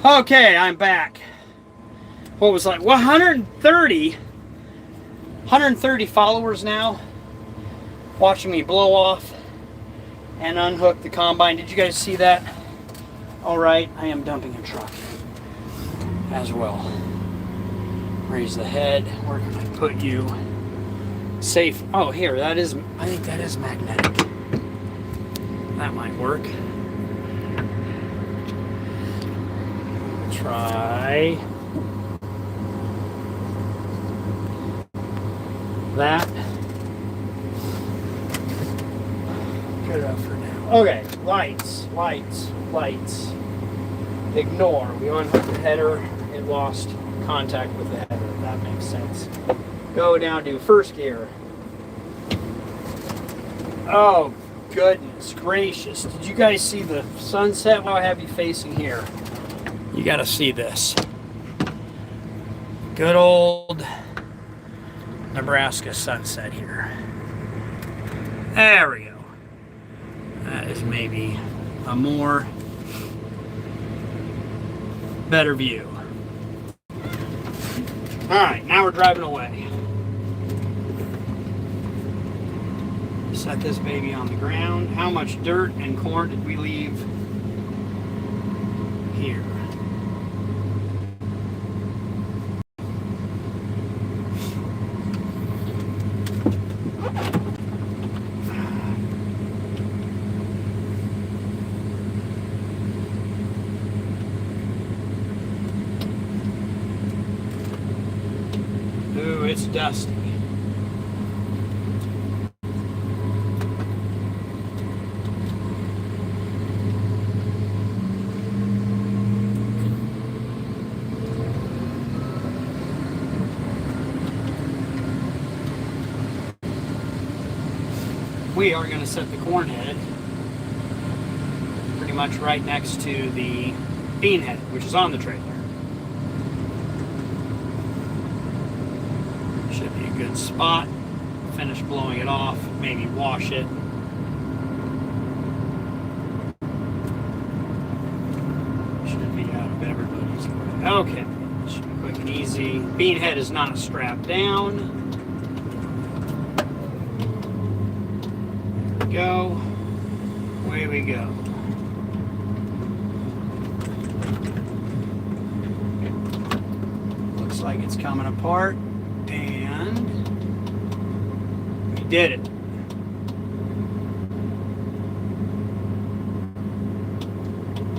Okay, I'm back. What was like 130 followers now watching me blow off and unhook the combine. Did you guys see that? All right, I am dumping a truck as well. Raise the head. Where can I put you? Safe. Oh, here, that is, I think that is magnetic. That might work. Try that. Good enough for now. Okay, lights. Ignore. We unhooked the header. It lost contact with the header. That makes sense. Go down to first gear. Oh, goodness gracious. Did you guys see the sunset? Well, I have you facing here. You got to see this. Good old Nebraska sunset here. There we go. That is maybe a more better view. All right, now we're driving away. Set this baby on the ground. How much dirt and corn did we leave here? Ooh, it's dusty. We are going to set the corn head pretty much right next to the bean head, which is on the trailer. Should be a good spot. Finish blowing it off, maybe wash it. Should be out of everybody's way. Okay, should be quick and easy. Bean head is not strapped down. Go. Away we go. Looks like it's coming apart, and we did it.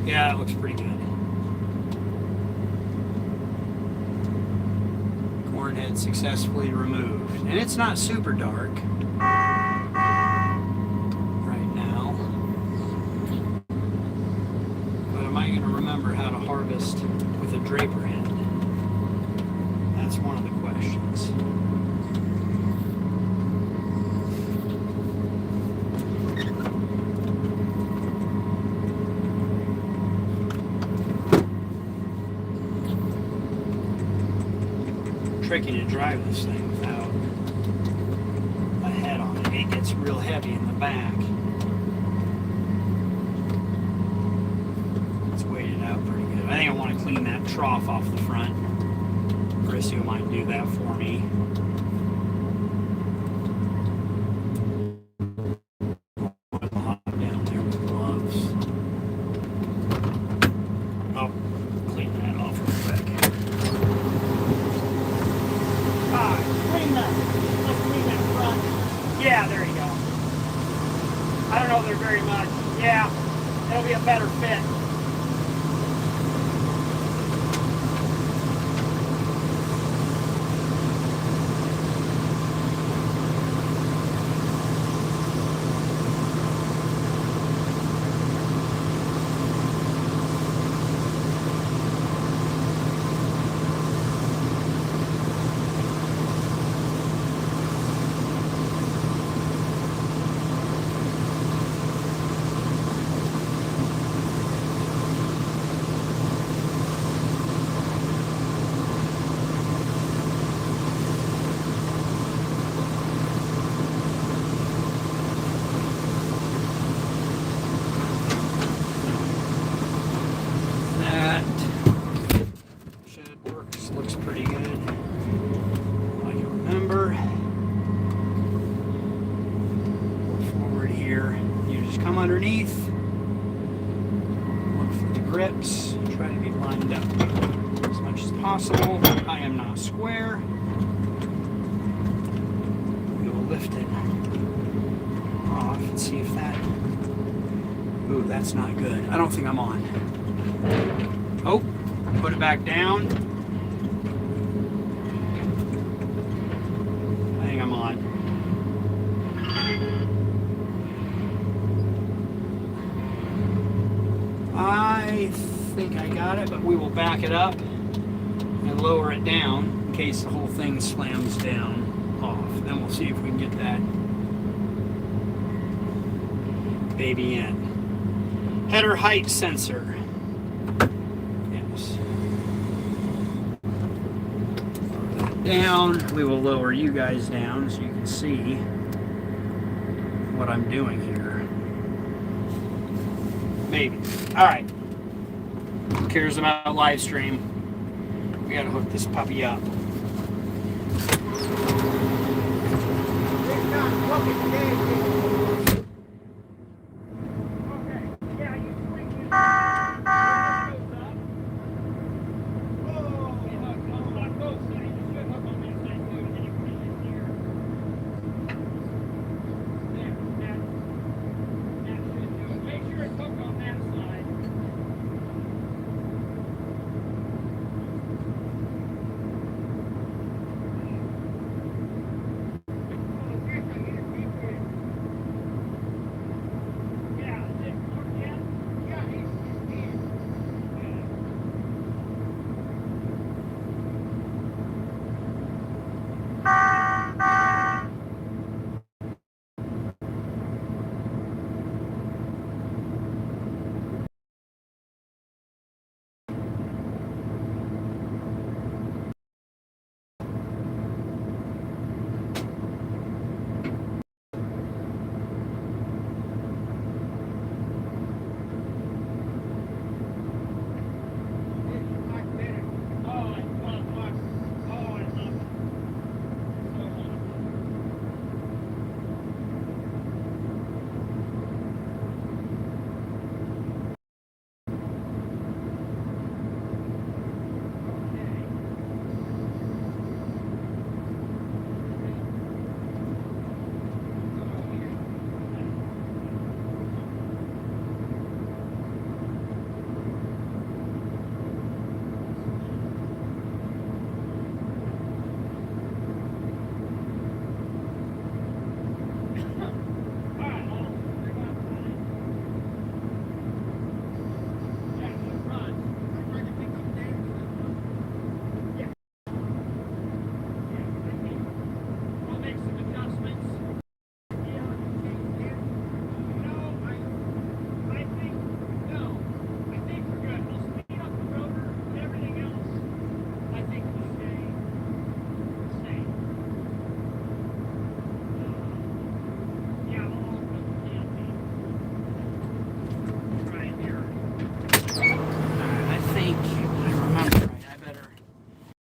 Yeah, it looks pretty good. Corn head successfully removed, and it's not super dark. How to harvest with a draper head? That's one of the questions. Tricky to drive this thing without a head on it. It gets real heavy in the back. I think I want to clean that trough off the front. Chrissy might do that for me. Hop down there with gloves. Oh, clean that off real quick. Alright, let's clean that front. Yeah, there you go. I don't know if they're very much. Yeah, it'll be a better fit. This looks pretty good. I can remember. Forward here. You just come underneath. Look for the grips. Try to be lined up as much as possible. I am not square. We will lift it off and see if that. Ooh, that's not good. I don't think I'm on. Oh, put it back down. I think I'm on. I think I got it, but we will back it up and lower it down in case the whole thing slams down off. Then we'll see if we can get that baby in. Header height sensor. Yes. Lower that down. We will lower you guys down so you can see what I'm doing here. Maybe. All right. Who cares about live stream? We gotta hook this puppy up.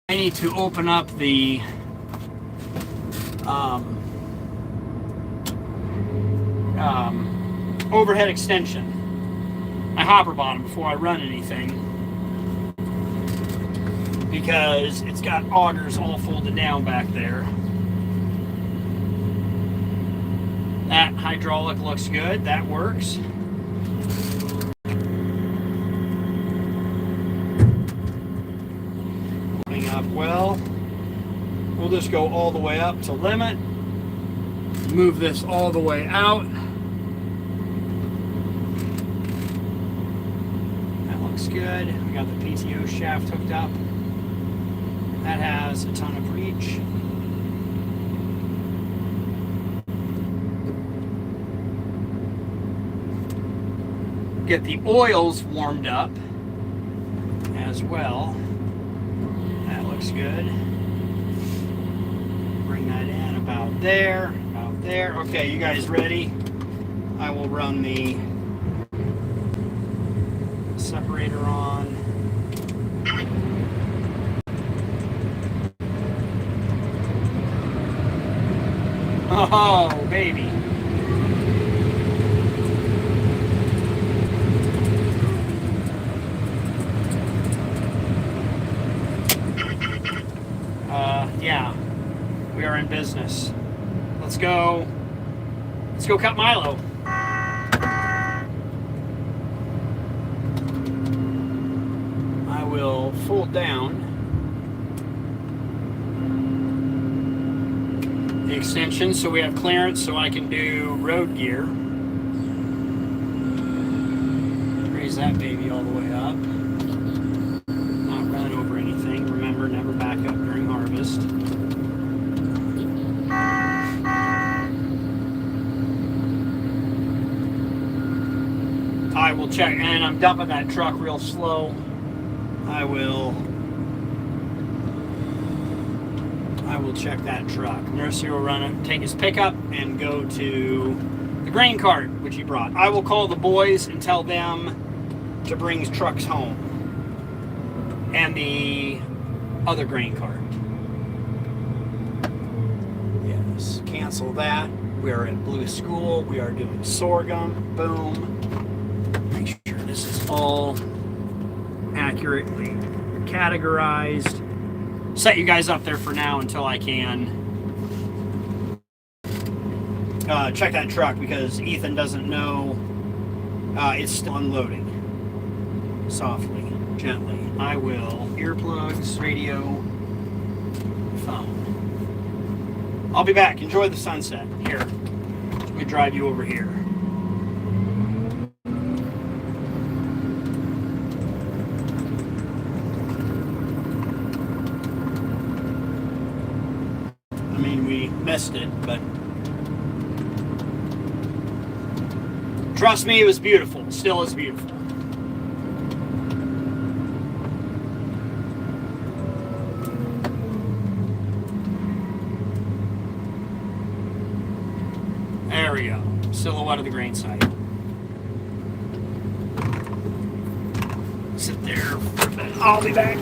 I need to open up the overhead extension, my hopper bottom, before I run anything, because it's got augers all folded down back there. That hydraulic looks good, that works. Up well. We'll just go all the way up to limit. Move this all the way out. That looks good. We got the PTO shaft hooked up. That has a ton of reach. Get the oils warmed up as well. Looks good. Bring that in about there, about there. Okay, you guys ready? I will run the separator on. Oh, baby. Yeah, we are in business. Let's go cut Milo. I will fold down the extension so we have clearance so I can do road gear. Raise that baby all the way up. Not run over anything. Remember, never back up during harvest. I will check, and I'm dumping that truck real slow. I will check that truck. Nursery will run it, take his pickup, and go to the grain cart, which he brought. I will call the boys and tell them to bring his trucks home. And the other grain cart. Yes, cancel that. We are at Blue School. We are doing sorghum. Boom. Make sure this is all accurately categorized. Set you guys up there for now until I can check that truck because Ethan doesn't know it's still unloading. Softly, gently. I will earplugs, radio, phone. I'll be back. Enjoy the sunset. Here, let me drive you over here. I mean, we missed it, but trust me, it was beautiful. Still is beautiful. There we go. Silhouette of the grain site. Sit there for a minute. I'll be back.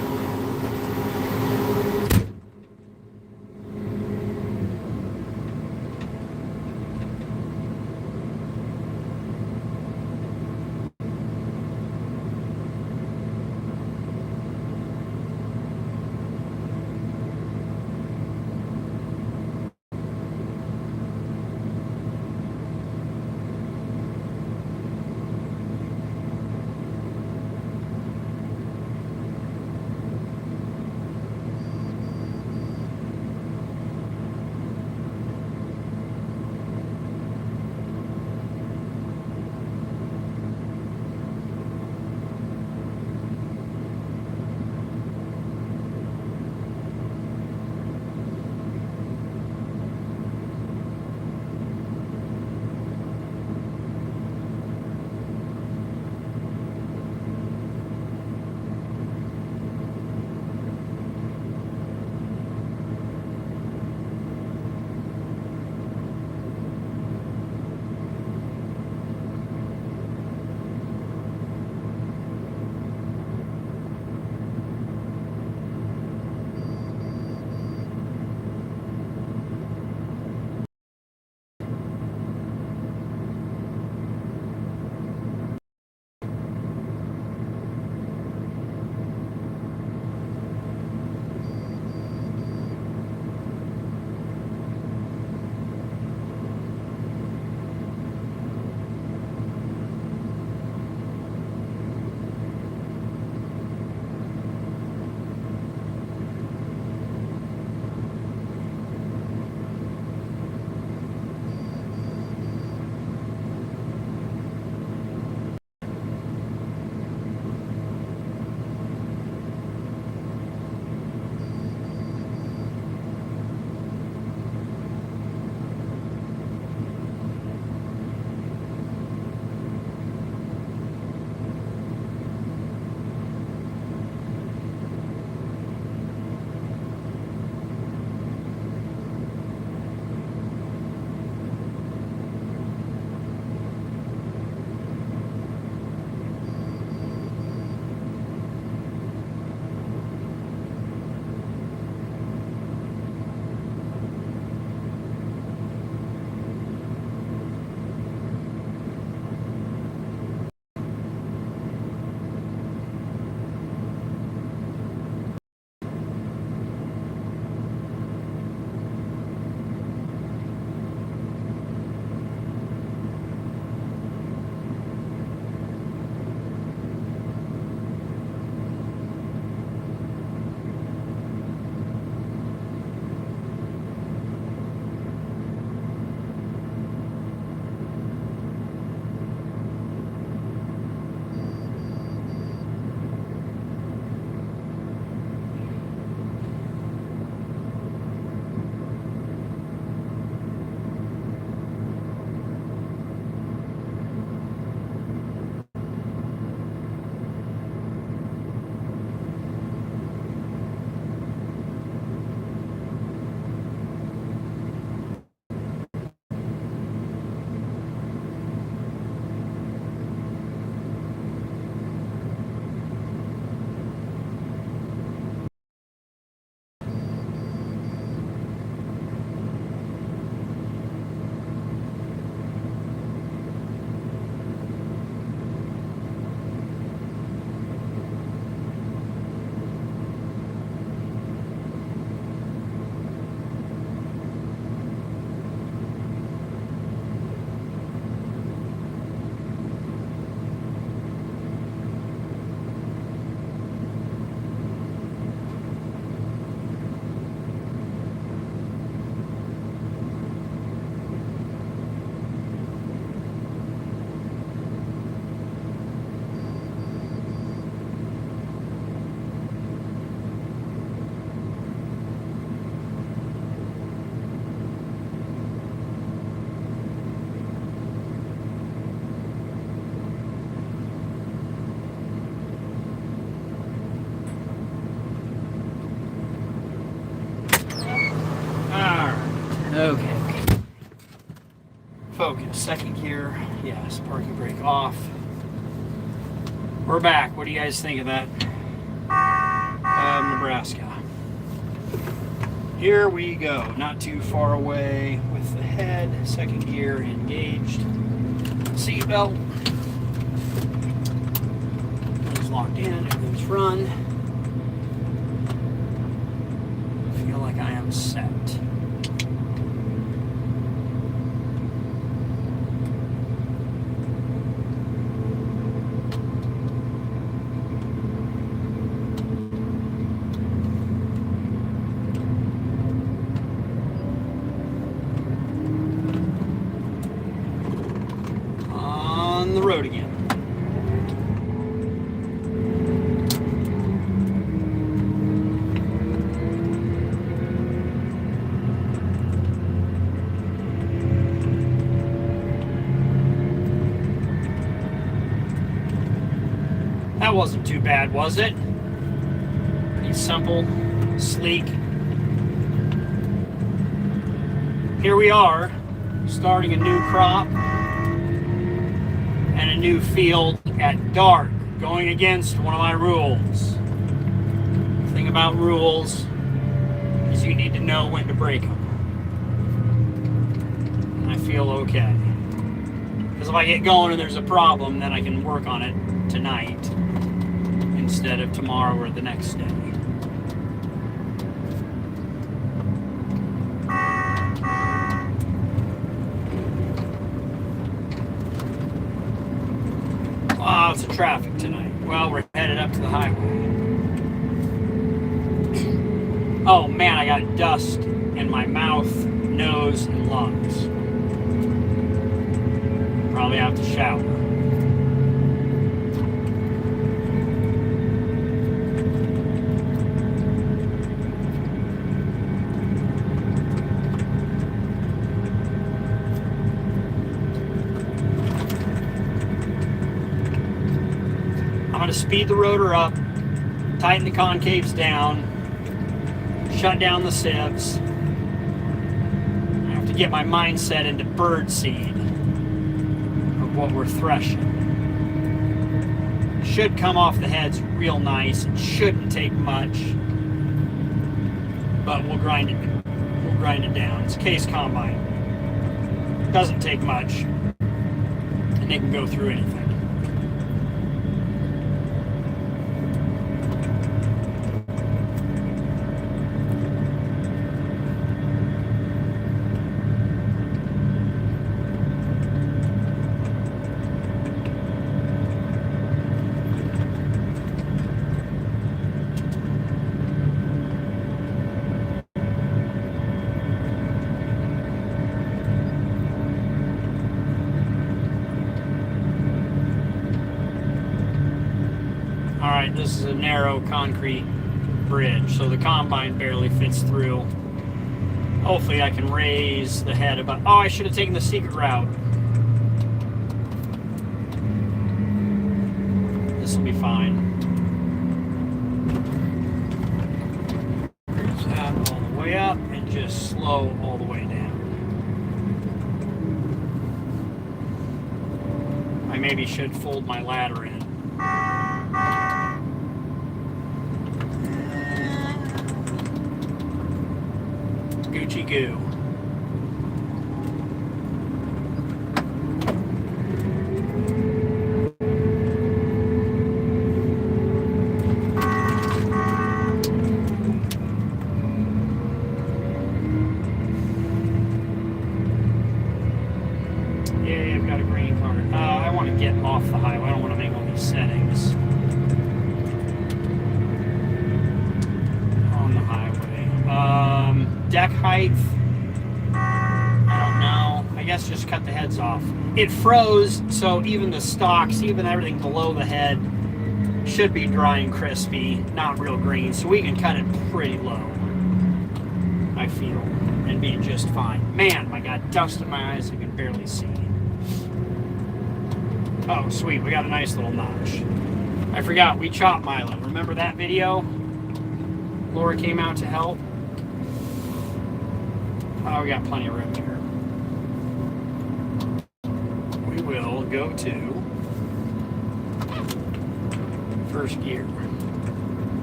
Okay. Focus. Second gear. Yes. Parking brake off. We're back. What do you guys think of that? Nebraska. Here we go. Not too far away with the head. Second gear engaged. Seatbelt. Everything's locked in. Everything's run. I feel like I am set. On the road again. That wasn't too bad, was it? Pretty simple, sleek. Here we are, starting a new crop and a new field at dark, going against one of my rules. The thing about rules is you need to know when to break them. And I feel okay. Because if I get going and there's a problem, then I can work on it tonight instead of tomorrow or the next day. Lots of traffic tonight. Well, we're headed up to the highway. Oh man, I got dust in my mouth, nose, and lungs. Probably have to shower. I'm going to speed the rotor up, tighten the concaves down, shut down the sieves. I have to get my mindset into bird seed of what we're threshing. Should come off the heads real nice. It shouldn't take much, but we'll grind it. We'll grind it down. It's a case combine. Doesn't take much, and it can go through anything. Alright, this is a narrow concrete bridge, so the combine barely fits through. Hopefully I can raise the head about... Oh, I should have taken the secret route. This will be fine. Raise that all the way up and just slow all the way down. I maybe should fold my ladder in. Gucci goo. Yeah, I've got a green card. I want to get off the highway. I don't want to make all these settings on the highway. Deck height, I don't know. I guess just cut the heads off. It froze, so even the stalks, even everything below the head should be dry and crispy, not real green, so we can cut it pretty low, I feel, and be just fine. Man, I got dust in my eyes, I can barely see. Oh, sweet, we got a nice little notch. I forgot, we chopped Milo. Remember that video? Laura came out to help. Oh, we got plenty of room here. We will go to first gear.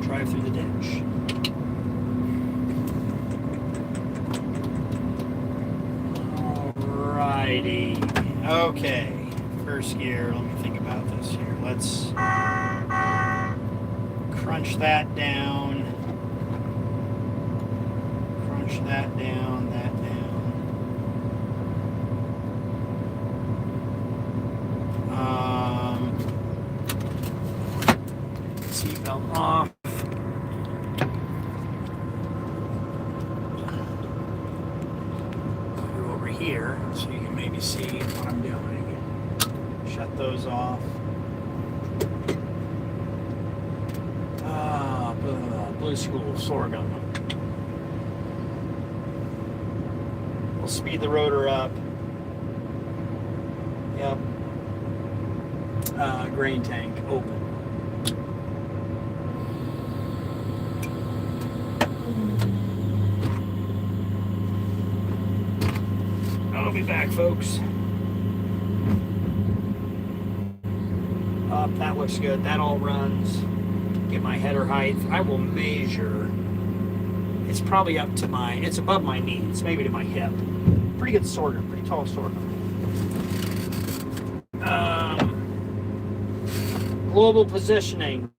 Drive through the ditch. Alrighty. Okay. First gear. Let me think about this here. Let's crunch that down. Crunch that down. That down. Seatbelt off. Go over here so you can maybe see what I'm doing. Shut those off. Blue School sorghum. We'll speed the rotor up. Yep. Grain tank open. I'll be back, folks. Up, that looks good. That all runs. Get my header height. I will measure. It's probably up to it's above my knees, maybe to my hip. Pretty good sorghum, pretty tall sorghum. Global positioning.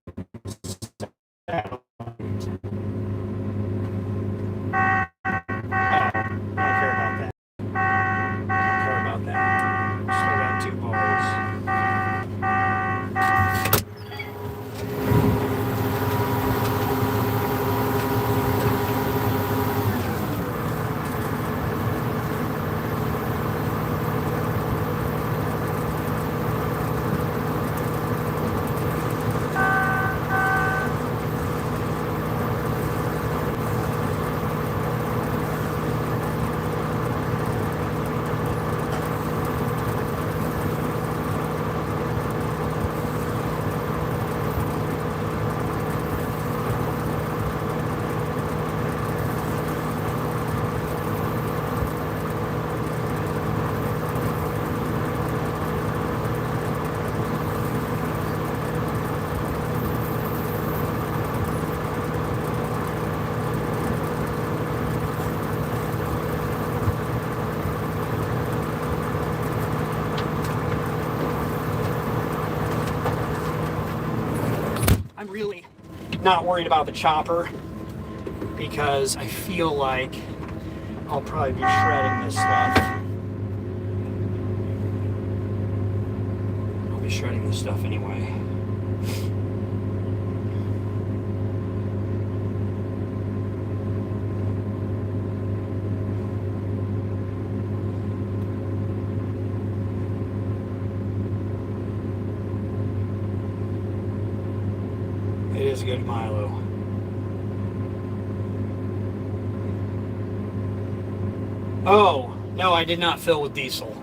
I'm really not worried about the chopper because I feel like I'll probably be shredding this stuff. I'll be shredding this stuff anyway. It is a good Milo. Oh, no, I did not fill with diesel.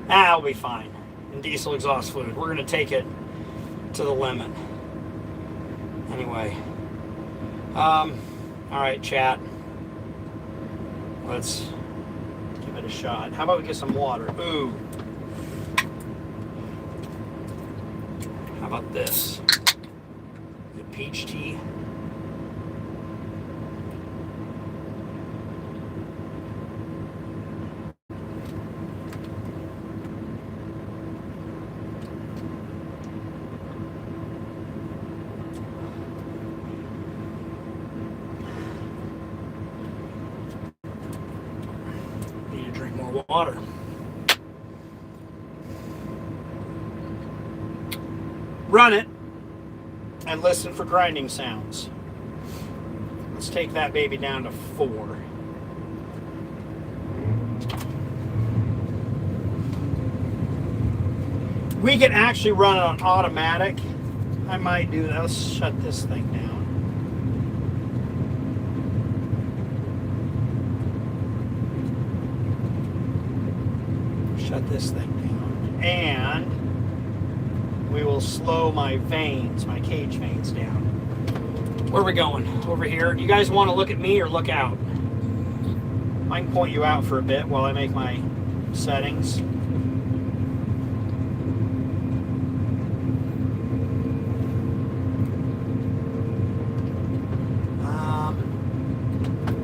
That'll be fine. And diesel exhaust fluid. We're going to take it to the limit. Anyway. Alright, chat. Let's give it a shot. How about we get some water? Ooh. How about this? Peach tea. Need to drink more water. Run it. And listen for grinding sounds. Let's take that baby down to 4. We can actually run it on automatic. I might do that. Let's shut this thing down. Shut this thing down. And we will slow my vanes, my cage vanes down. Where are we going? Over here? You guys want to look at me or look out? I can point you out for a bit while I make my settings.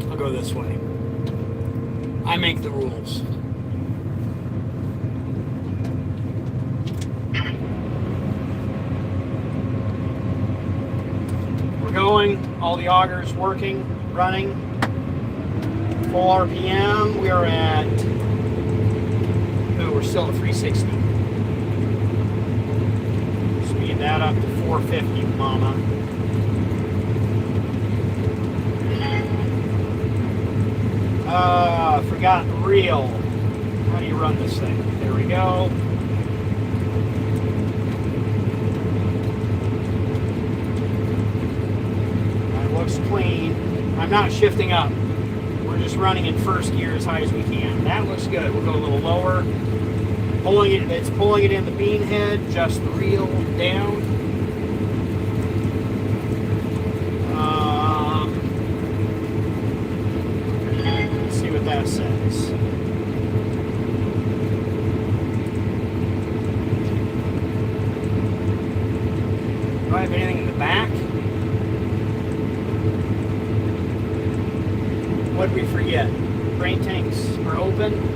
I'll go this way. I make the rules. We're going, all the augers working, running. Full RPM, we are at, we're still at 360. Speed that up to 450, mama. Forgot reel. How do you run this thing? There we go. That looks clean. I'm not shifting up. We're just running in first gear as high as we can. That looks good. We'll go a little lower. Pulling it, it's pulling it in the bean head, just the reel down. Let's see what that says. Do I have anything in the back? What did we forget? Grain tanks are open.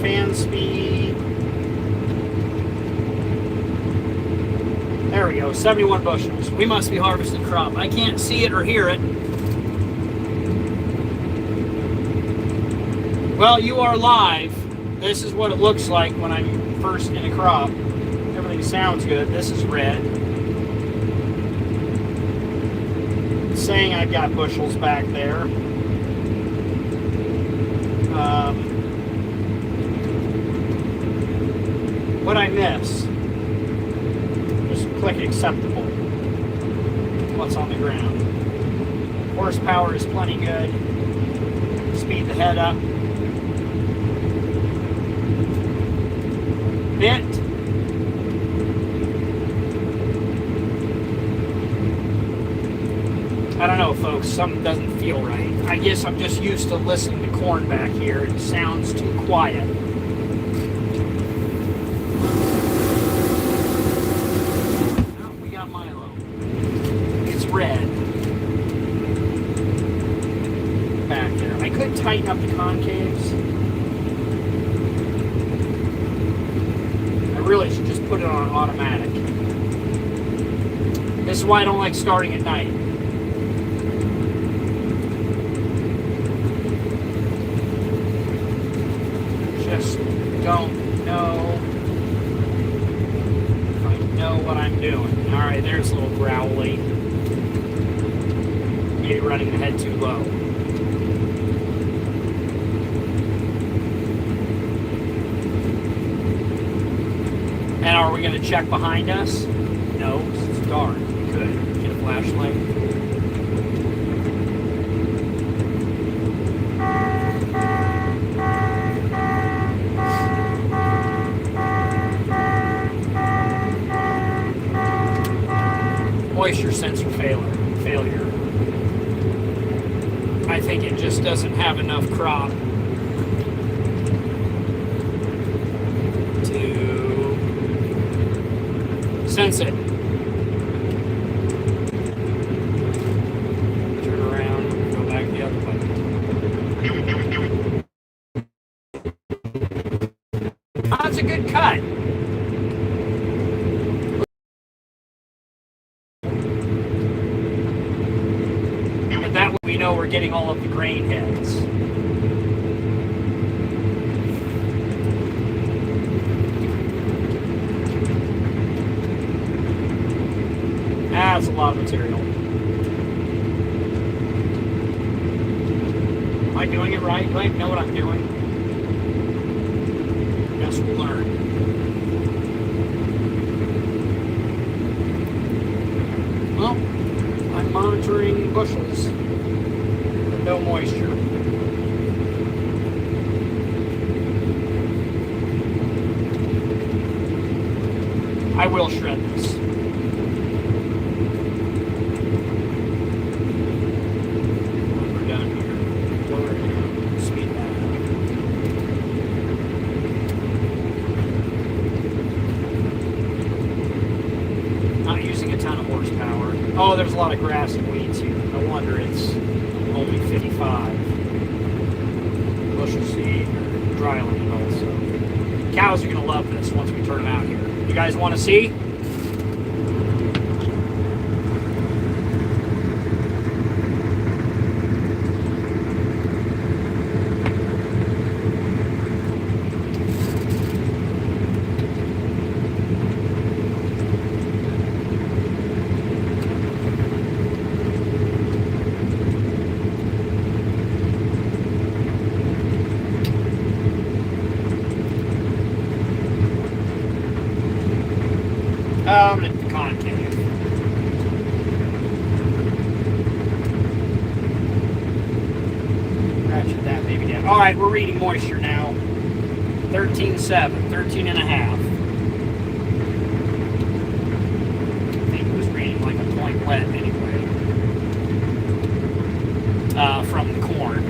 Fan speed. There we go, 71 bushels. We must be harvesting crop. I can't see it or hear it. Well, you are live. This is what it looks like when I'm first in a crop. Everything sounds good. This is red. It's saying I've got bushels back there. What I miss? Just click acceptable. What's on the ground? Horsepower is plenty good. Speed the head up. Bit. I don't know, folks. Something doesn't feel right. I guess I'm just used to listening to corn back here. It sounds too quiet. Red back there. I could tighten up the concaves. I really should just put it on automatic. This is why I don't like starting at night. Just don't know if I know what I'm doing. Alright, there's a little growly. Maybe running the head too low. And are we going to check behind us? No, it's dark. We could get a flashlight. Moisture sensor failure. I think it just doesn't have enough crop to sense it. Turn around, go back the other way. Oh, that's a good cut. We know we're getting all of the grain heads. That's a lot of material. Am I doing it right? Do I know what I'm doing? Guess we'll learn. Well, I'm monitoring bushels. No moisture. I will shred this. Oh, there's a lot of grass and weeds here. No wonder it's only 55. Bushel seed or dry land also. Cows are going to love this once we turn them out here. You guys want to see? I'm going to concave. Ratchet that baby down. All right, we're reading moisture now. 13.7, 13 and a half. I think it was reading like a point wet anyway. From the corn.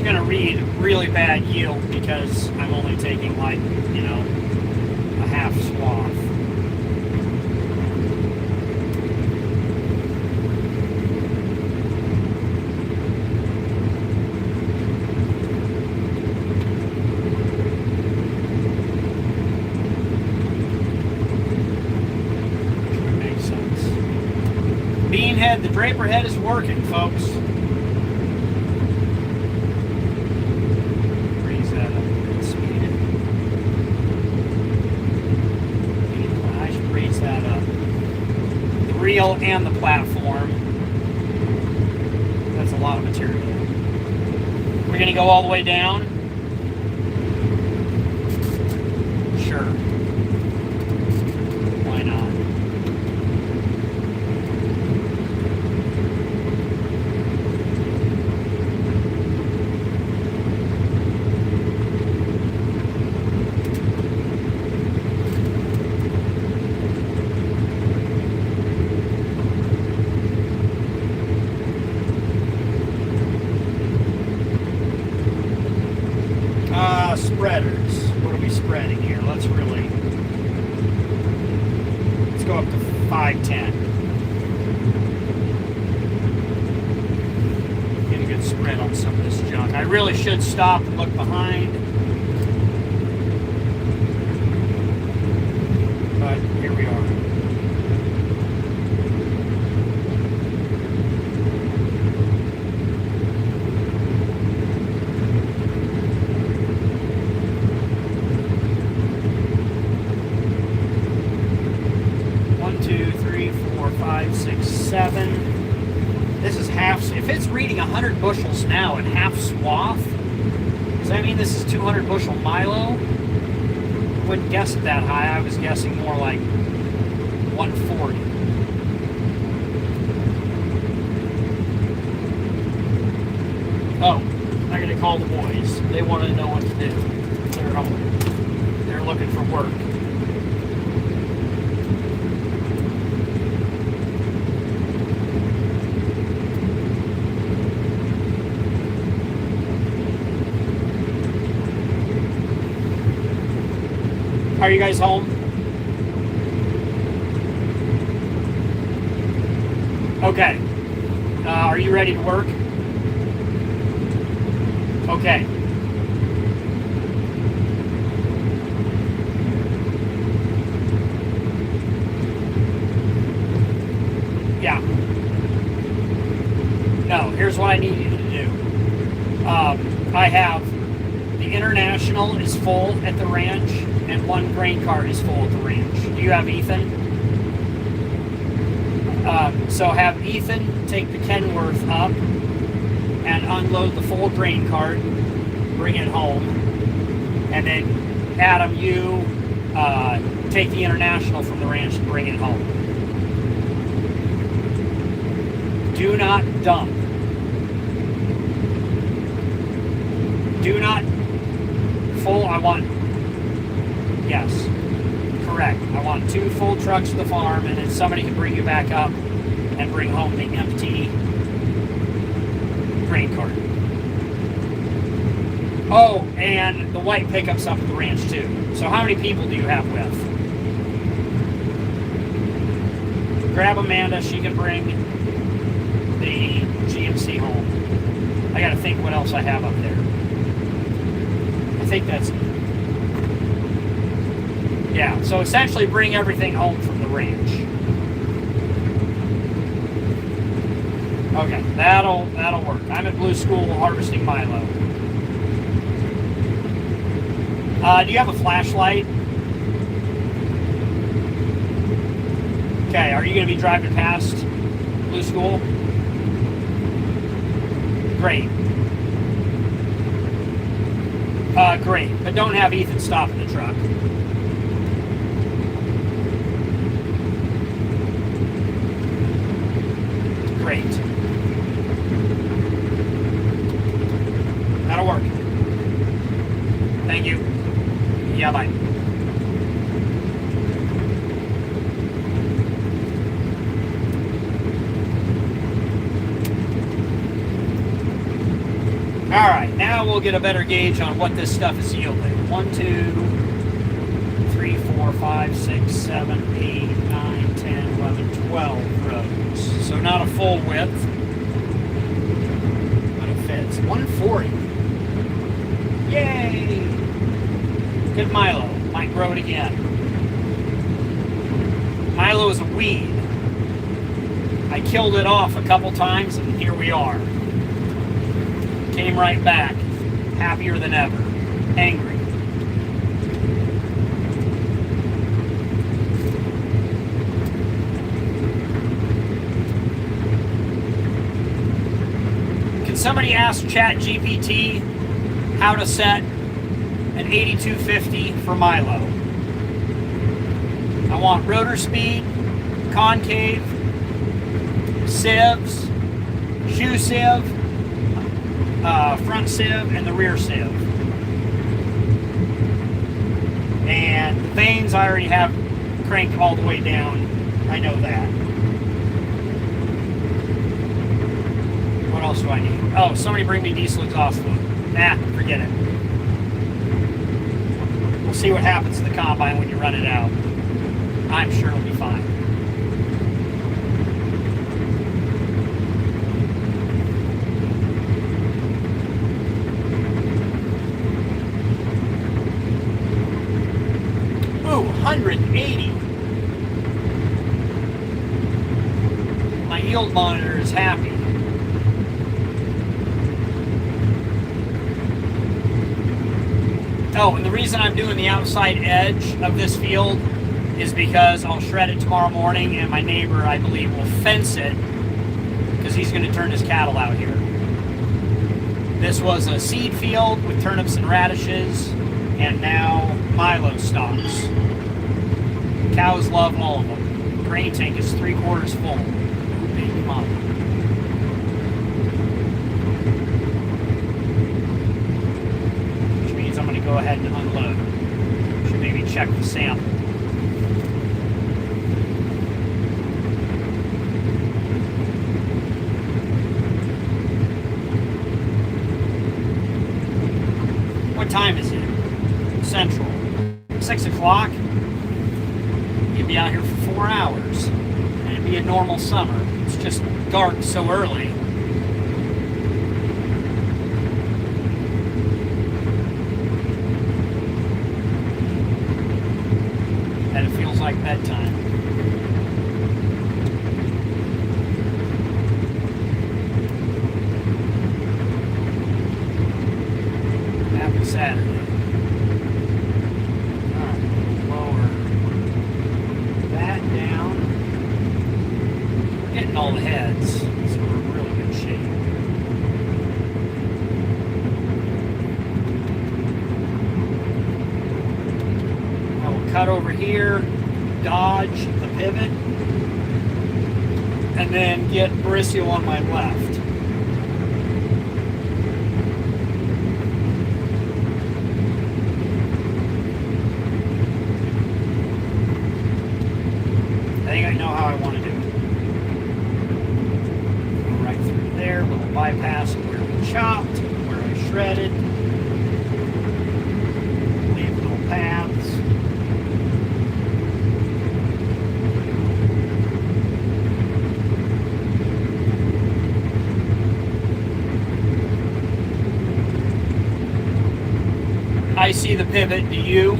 Going to read really bad yield because I'm only taking like, you know, a half swath. That makes sense. Bean head, the draper head is working, folks. Reel and the platform. That's a lot of material. We're going to go all the way down. Sure. Why not? Spreaders. What are we spreading here? Let's go up to 510. Get a good spread on some of this junk. I really should stop and look behind. But here we are. This is half. If it's reading 100 bushels now at half swath, does that mean this is 200 bushel Milo? I wouldn't guess it that high. I was guessing more like 140. Oh, I gotta call the boys. They want to know what to do. They're home. They're looking for work. Are you guys home? Okay. Are you ready to work? Okay. Yeah. No, here's what I need you to do. I have the International is full at the ranch, and one grain cart is full at the ranch. Do you have Ethan? So have Ethan take the Kenworth up and unload the full grain cart, bring it home, and then Adam, you take the International from the ranch and bring it home. Do not dump. Do not yes, correct. I want 2 full trucks to the farm, and then somebody can bring you back up and bring home the empty grain cart. Oh, and the white pickups up at the ranch too. So how many people do you have with? Grab Amanda, she can bring the GMC home. I gotta think what else I have up there. I think that's it. Yeah, so essentially bring everything home from the ranch. Okay, that'll work. I'm at Blue School harvesting Milo. Do you have a flashlight? Okay, are you going to be driving past Blue School? Great. Great, but don't have Ethan stop in the truck. Great. That'll work. Thank you. Yeah, bye. All right, now we'll get a better gauge on what this stuff is yielding. 1, 2, 3, 4, 5, 6, 7, 8, 9, 10, 11, 12 rows. So not a full width, but it fits. 140. Yay! Good Milo. Might grow it again. Milo is a weed. I killed it off a couple times, and here we are. Came right back, happier than ever, angry. Can somebody ask ChatGPT how to set an 8250 for Milo? I want rotor speed, concave, sieves, shoe sieve, front sieve, and the rear sieve. And the vanes I already have cranked all the way down. I know that. What else do I need? Oh, somebody bring me diesel exhaust fluid. Nah, forget it. We'll see what happens to the combine when you run it out. I'm sure it'll be fine. Ooh, 180. My yield monitor is happy. Oh, and the reason I'm doing the outside edge of this field is because I'll shred it tomorrow morning, and my neighbor, I believe, will fence it because he's going to turn his cattle out here. This was a seed field with turnips and radishes, and now Milo stalks. Cows love all of them. Grain tank is 3/4 full. Ooh, baby mama. Which means I'm going to go ahead and unload. Should maybe check the sample. What time is it? Central. 6 o'clock. You'd be out here for 4 hours. And it'd be a normal summer. It's just dark so early. And it feels like bedtime. Happy Saturday. All the heads, so we're in really good shape. cut over here, dodge the pivot, and then get Mauricio on my left. I think I know how I want to do it. Go right through there, little bypass where we chopped, where I shredded. Leave little paths. I see the pivot, do you?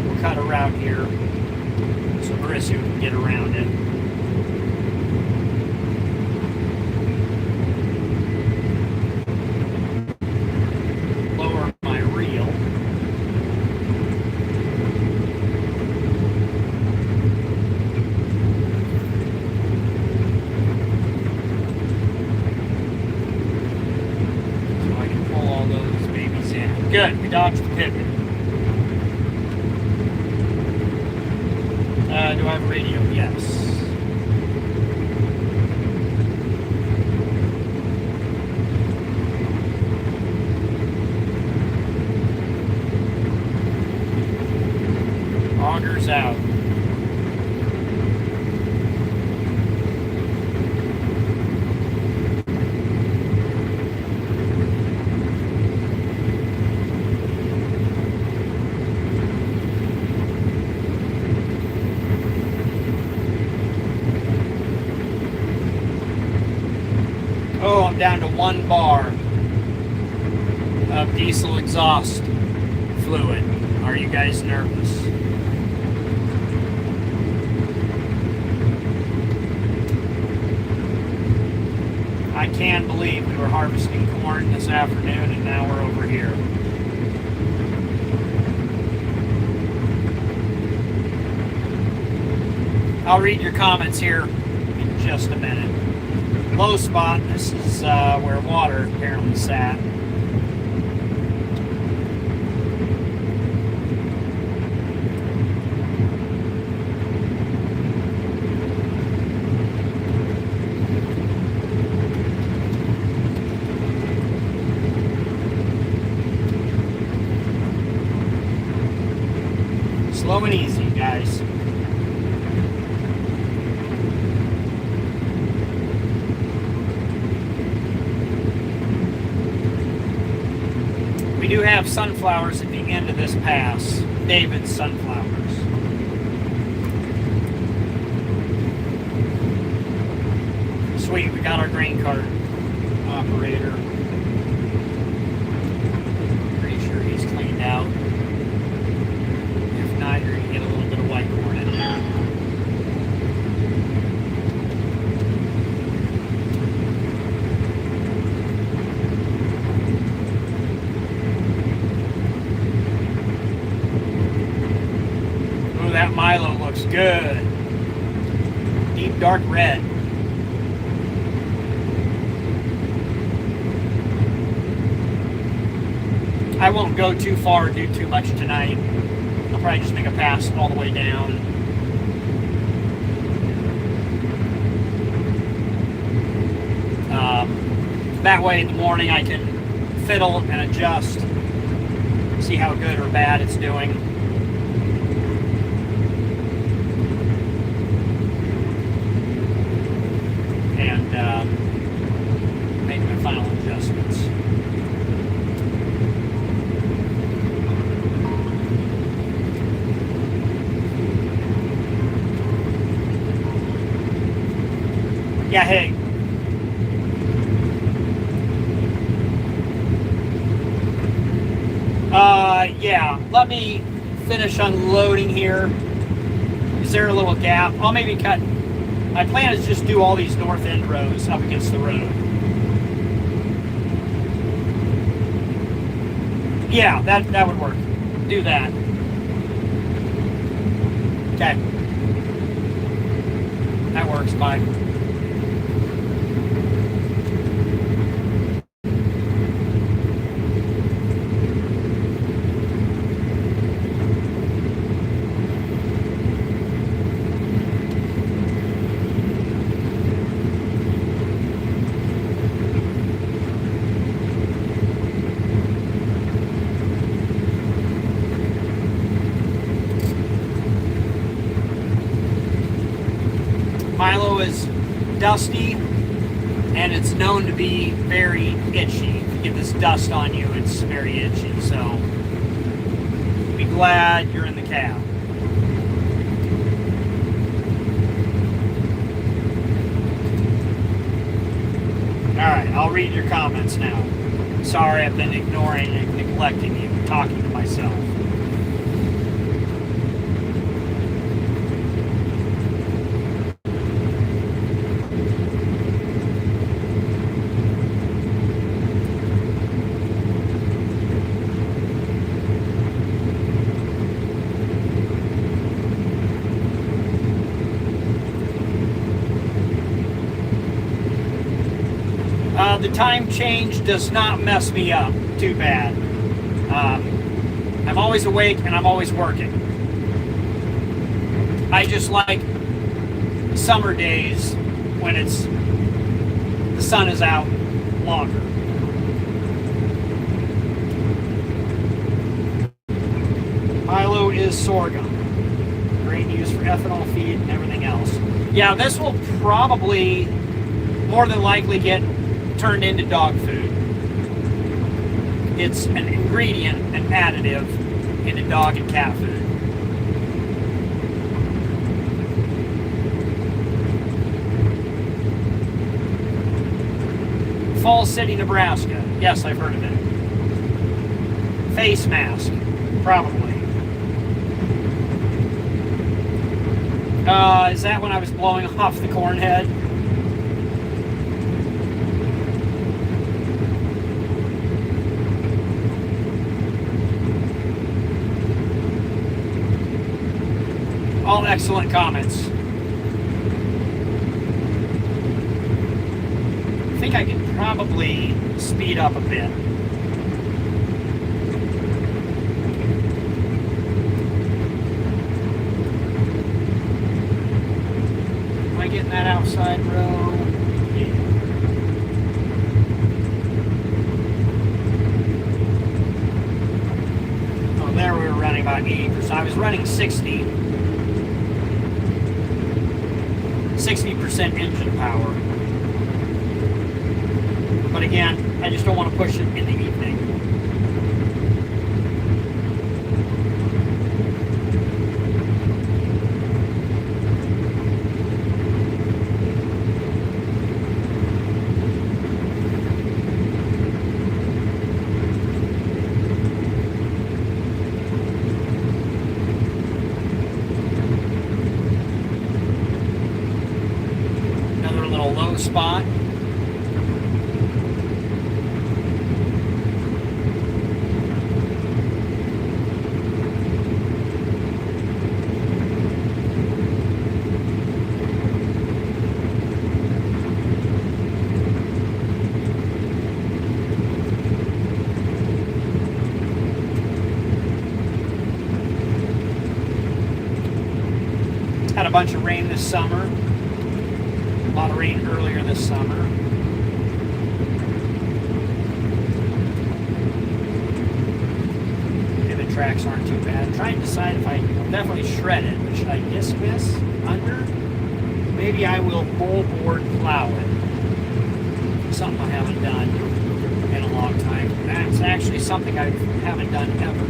We'll cut a route here so Mauricio can get around it. Lower my reel. Good, we dodged the pivot. Do I have a radio? Yes. Augers out. Oh, I'm down to 1 bar of diesel exhaust fluid. Are you guys nervous? I can't believe we were harvesting corn this afternoon and now we're over here. I'll read your comments here in just a minute. Low spot, this is where water apparently sat. Slow and easy, guys. We do have sunflowers at the end of this pass. David's sunflowers. Sweet, we got our grain cart operator. Pretty sure he's cleaned out. If not, you're going to get a little bit of white corn in there. That Milo looks good. Deep dark red. I won't go too far or do too much tonight. I'll probably just make a pass all the way down. That way in the morning I can fiddle and adjust, see how good or bad it's doing. Make my final adjustments. Yeah, hey. Yeah, let me finish unloading here. Is there a little gap? I'll maybe cut. My plan is just do all these north end rows up against the road. Yeah, that would work. Do that. Okay. That works, bye. dusty, and it's known to be very itchy. If you get this dust on you, it's very itchy. So be glad you're in the cab. Alright, I'll read your comments now. Sorry I've been ignoring and neglecting you, talking to myself. The time change does not mess me up too bad. I'm always awake and I'm always working. I just like summer days when the sun is out longer. Milo is sorghum. Grain used for ethanol feed and everything else. Yeah, this will probably more than likely get turned into dog food. It's an ingredient, an additive into dog and cat food. Falls City, Nebraska. Yes, I've heard of it. Face mask, probably. Is that when I was blowing off the corn head? All excellent comments. I think I could probably speed up a bit. Am I getting that outside row? Yeah. Oh, there we were running about 80%. I was running 60% engine power. But again, I just don't want to push it in the evening. Low spot. Had a bunch of rain this summer. A lot of rain earlier this summer. Okay, the tracks aren't too bad. I'm trying to decide if I'll definitely shred it, but should I dismiss under? Maybe I will full board plow it. Something I haven't done in a long time. That's actually something I haven't done ever.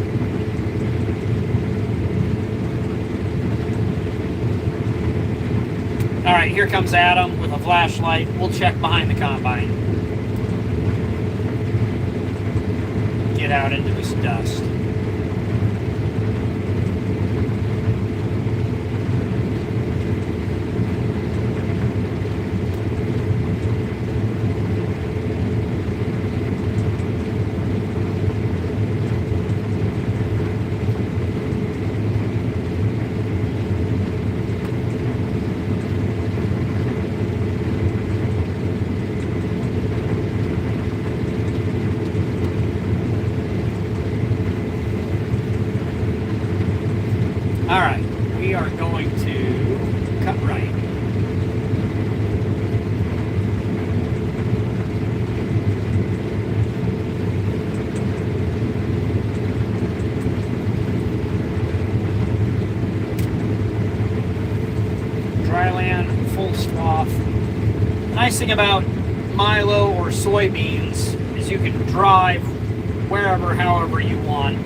All right, here comes Adam with a flashlight. We'll check behind the combine. Get out into this dust. Nice thing about milo or soybeans is you can drive wherever, however you want.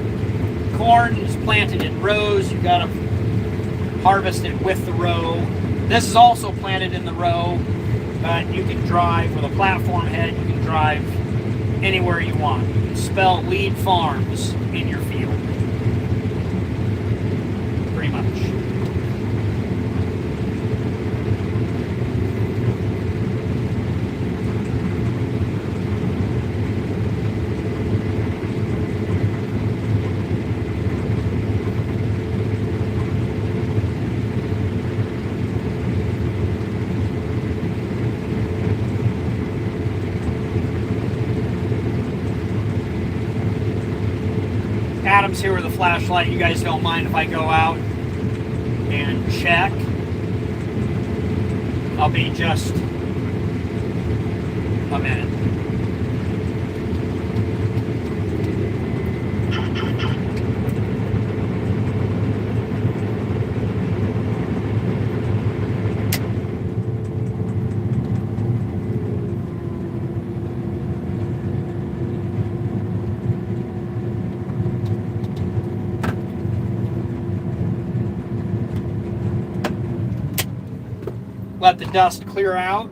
Corn is planted in rows. You got to harvest it with the row. This is also planted in the row, but you can drive with a platform head. You can drive anywhere you want. You can spell LEAAD Farms in your field. Pretty much. Adam's here with a flashlight. You guys don't mind if I go out and check? I'll be just a minute. Let the dust clear out.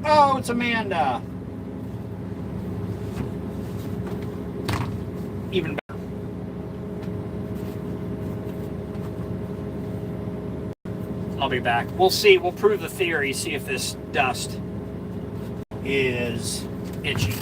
Oh, it's Amanda. Even better. I'll be back. We'll see. We'll prove the theory. See if this dust is itchy.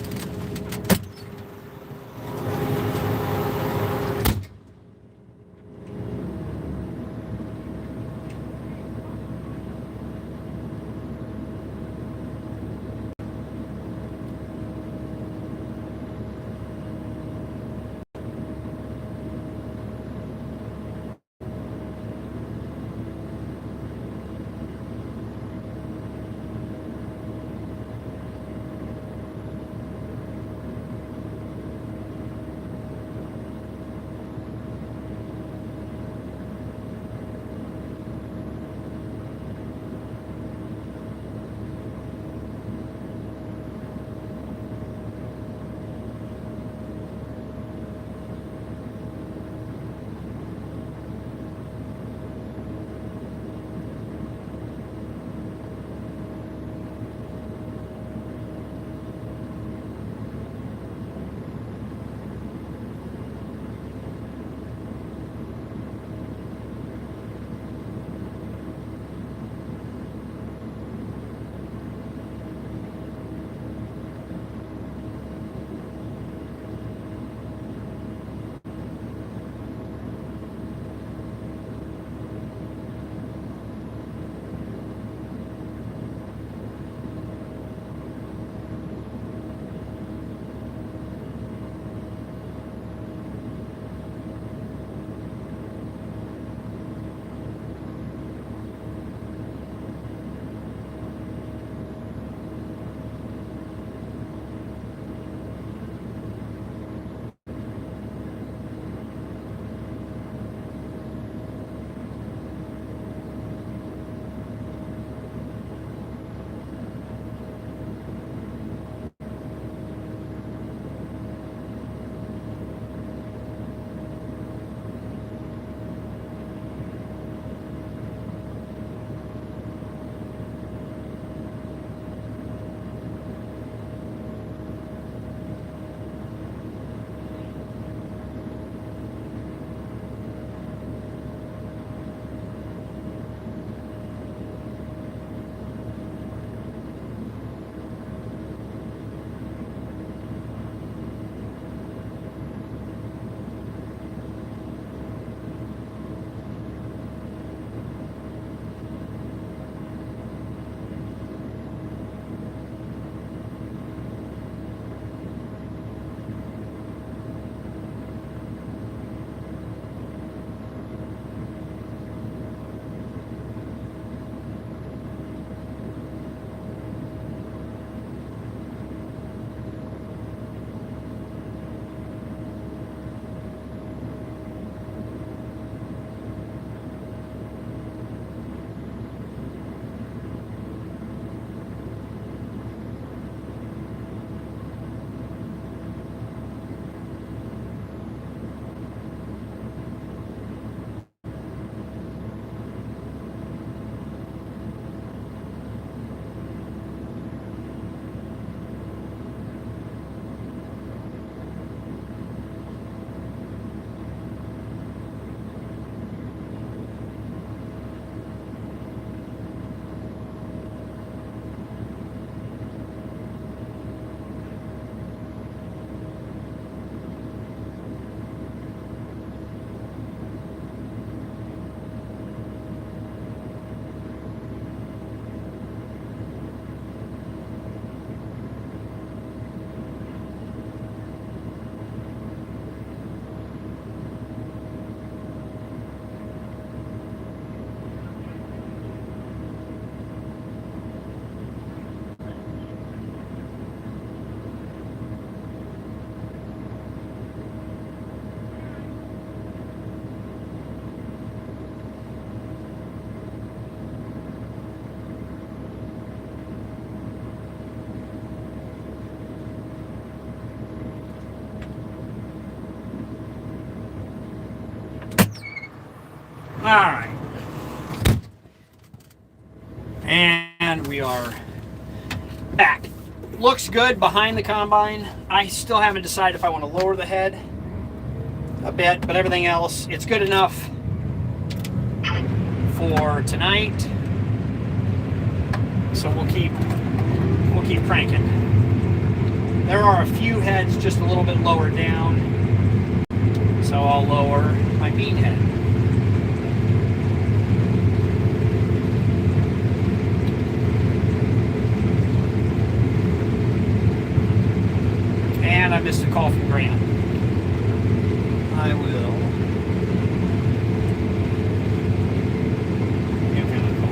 Alright. And we are back. Looks good behind the combine. I still haven't decided if I want to lower the head a bit, but everything else, it's good enough for tonight. So we'll keep cranking. There are a few heads just a little bit lower down, so I'll lower my bean head. And I missed a call from Grant. I will give him a call.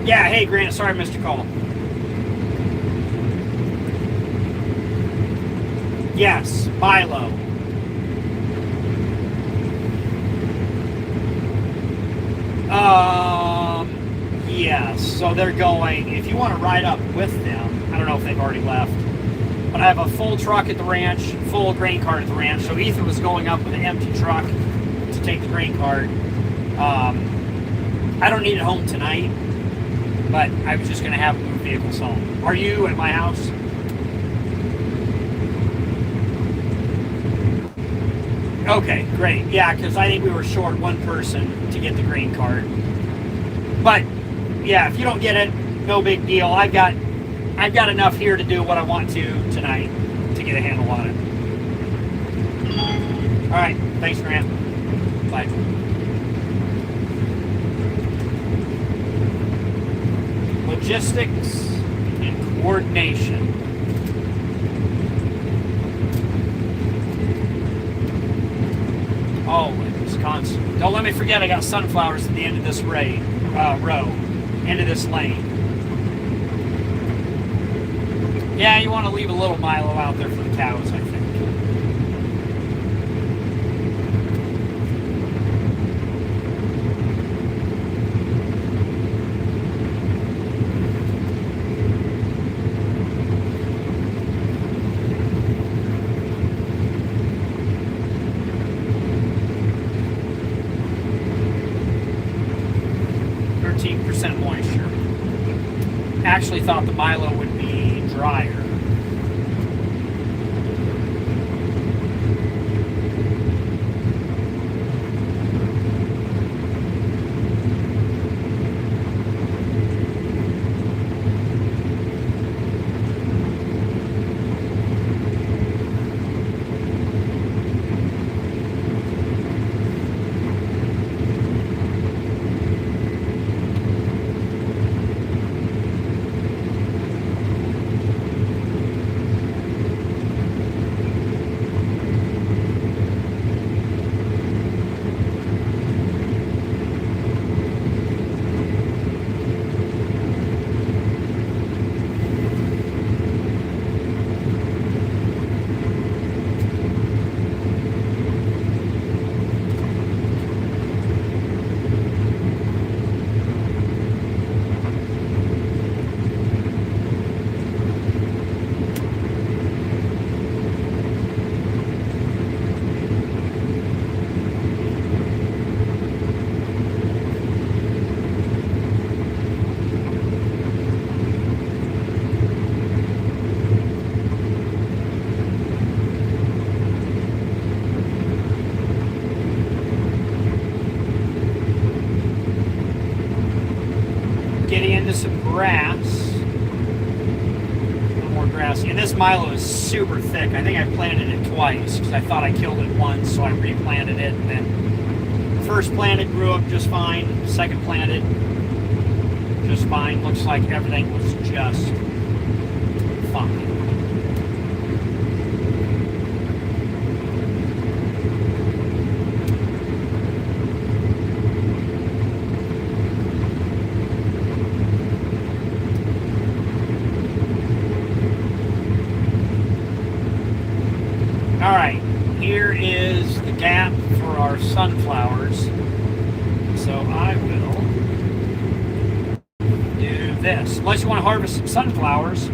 Yeah, hey Grant, sorry I missed your call. Yes, Milo. Yes, so they're going, if you want to ride up with them, I don't know if they've already left, but I have a full truck at the ranch, full grain cart at the ranch, so Ethan was going up with an empty truck to take the grain cart. I don't need it home tonight, but I was just going to have move vehicles home. Are you at my house? Okay, great. Yeah, because I think we were short one person to get the grain cart. But yeah, if you don't get it, no big deal. I've got enough here to do what I want to tonight to get a handle on it. All right, thanks, Grant. Bye. Logistics and coordination. Always, constant. Don't let me forget I got sunflowers at the end of this row, end of this lane. Yeah, you want to leave a little Milo out there for the cows, I think. Moisture. Actually thought the Milo would be drier. Getting into some grass. A little more grass. And this Milo is super thick. I think I planted it twice because I thought I killed it once, so I replanted it. And then first planted grew up just fine. Second planted, just fine. Looks like everything was just fine. Alright, here is the gap for our sunflowers. So I will do this. Unless you want to harvest some sunflowers,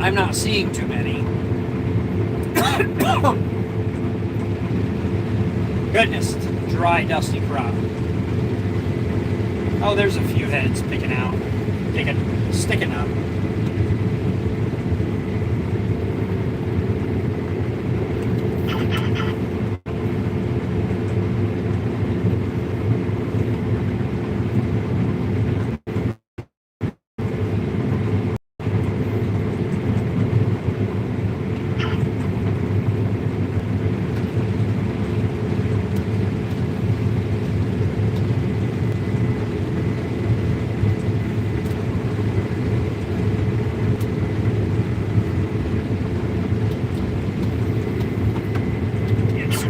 I'm not seeing too many. Goodness, it's a dry, dusty crop. Oh, there's a few heads sticking up.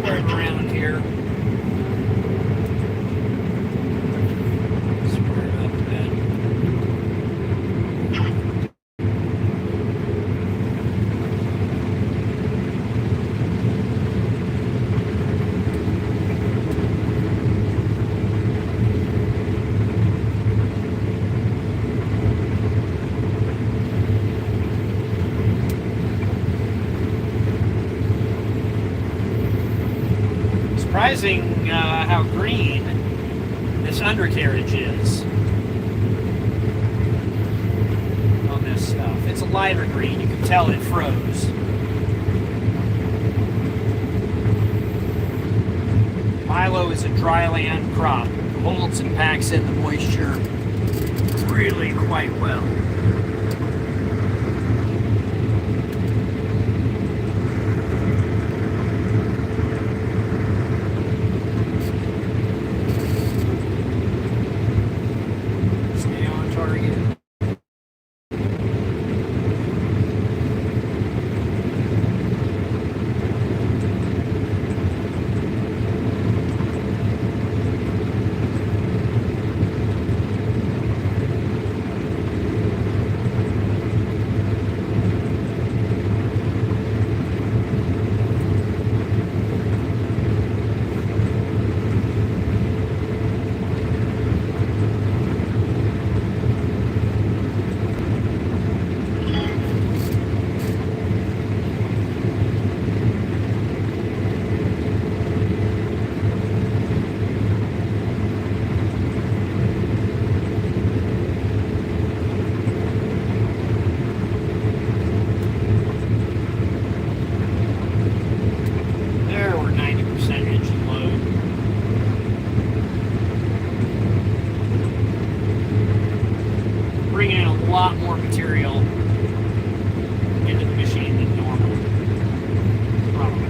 Around here. Square it up a bit. Surprising how green this undercarriage is on this stuff. It's a lighter green. You can tell it froze. Milo is a dryland crop. It holds and packs in the moisture really quite well. Bringing in a lot more material into the machine than normal, probably.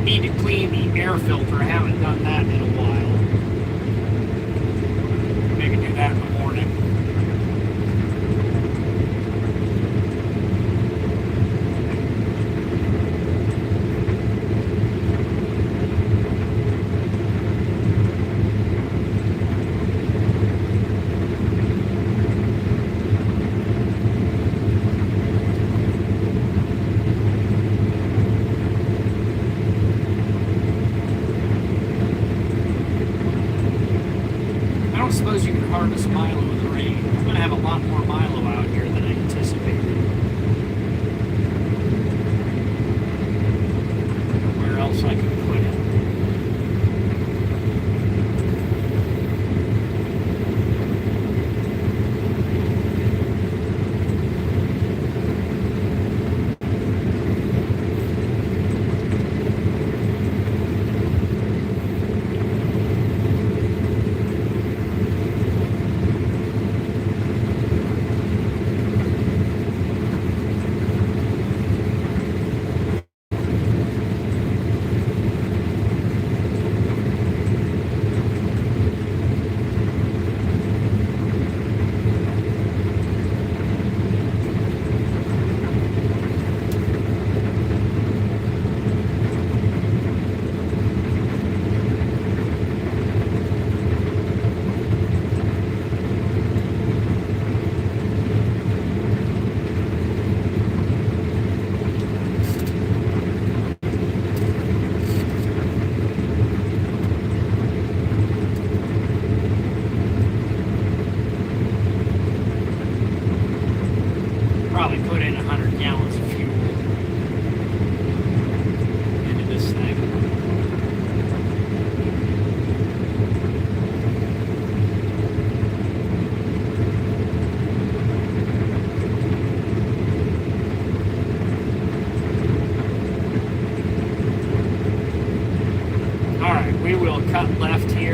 Need to clean the air filter. I haven't done that in a while. Maybe do that in the morning. I don't suppose you can harvest Milo in the rain. I'm going to have a lot more Milo out here than I anticipated. Where else I could put it?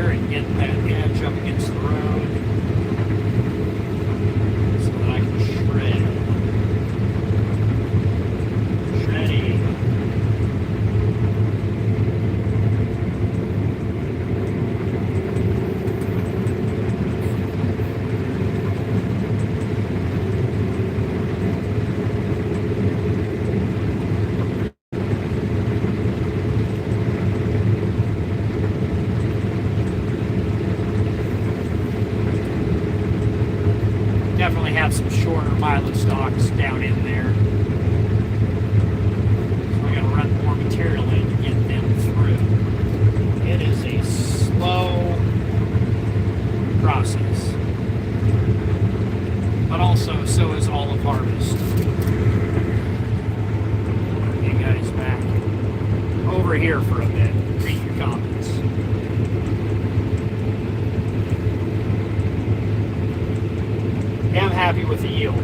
here and get that edge up against the road so that I can shred. Shreddy. Definitely have some shorter mileage stocks down in there. So I gotta run more material in to get them through. It is a slow process. But also, so is olive harvest. You guys back over here for a bit. Read your comments. I'm happy with the yield.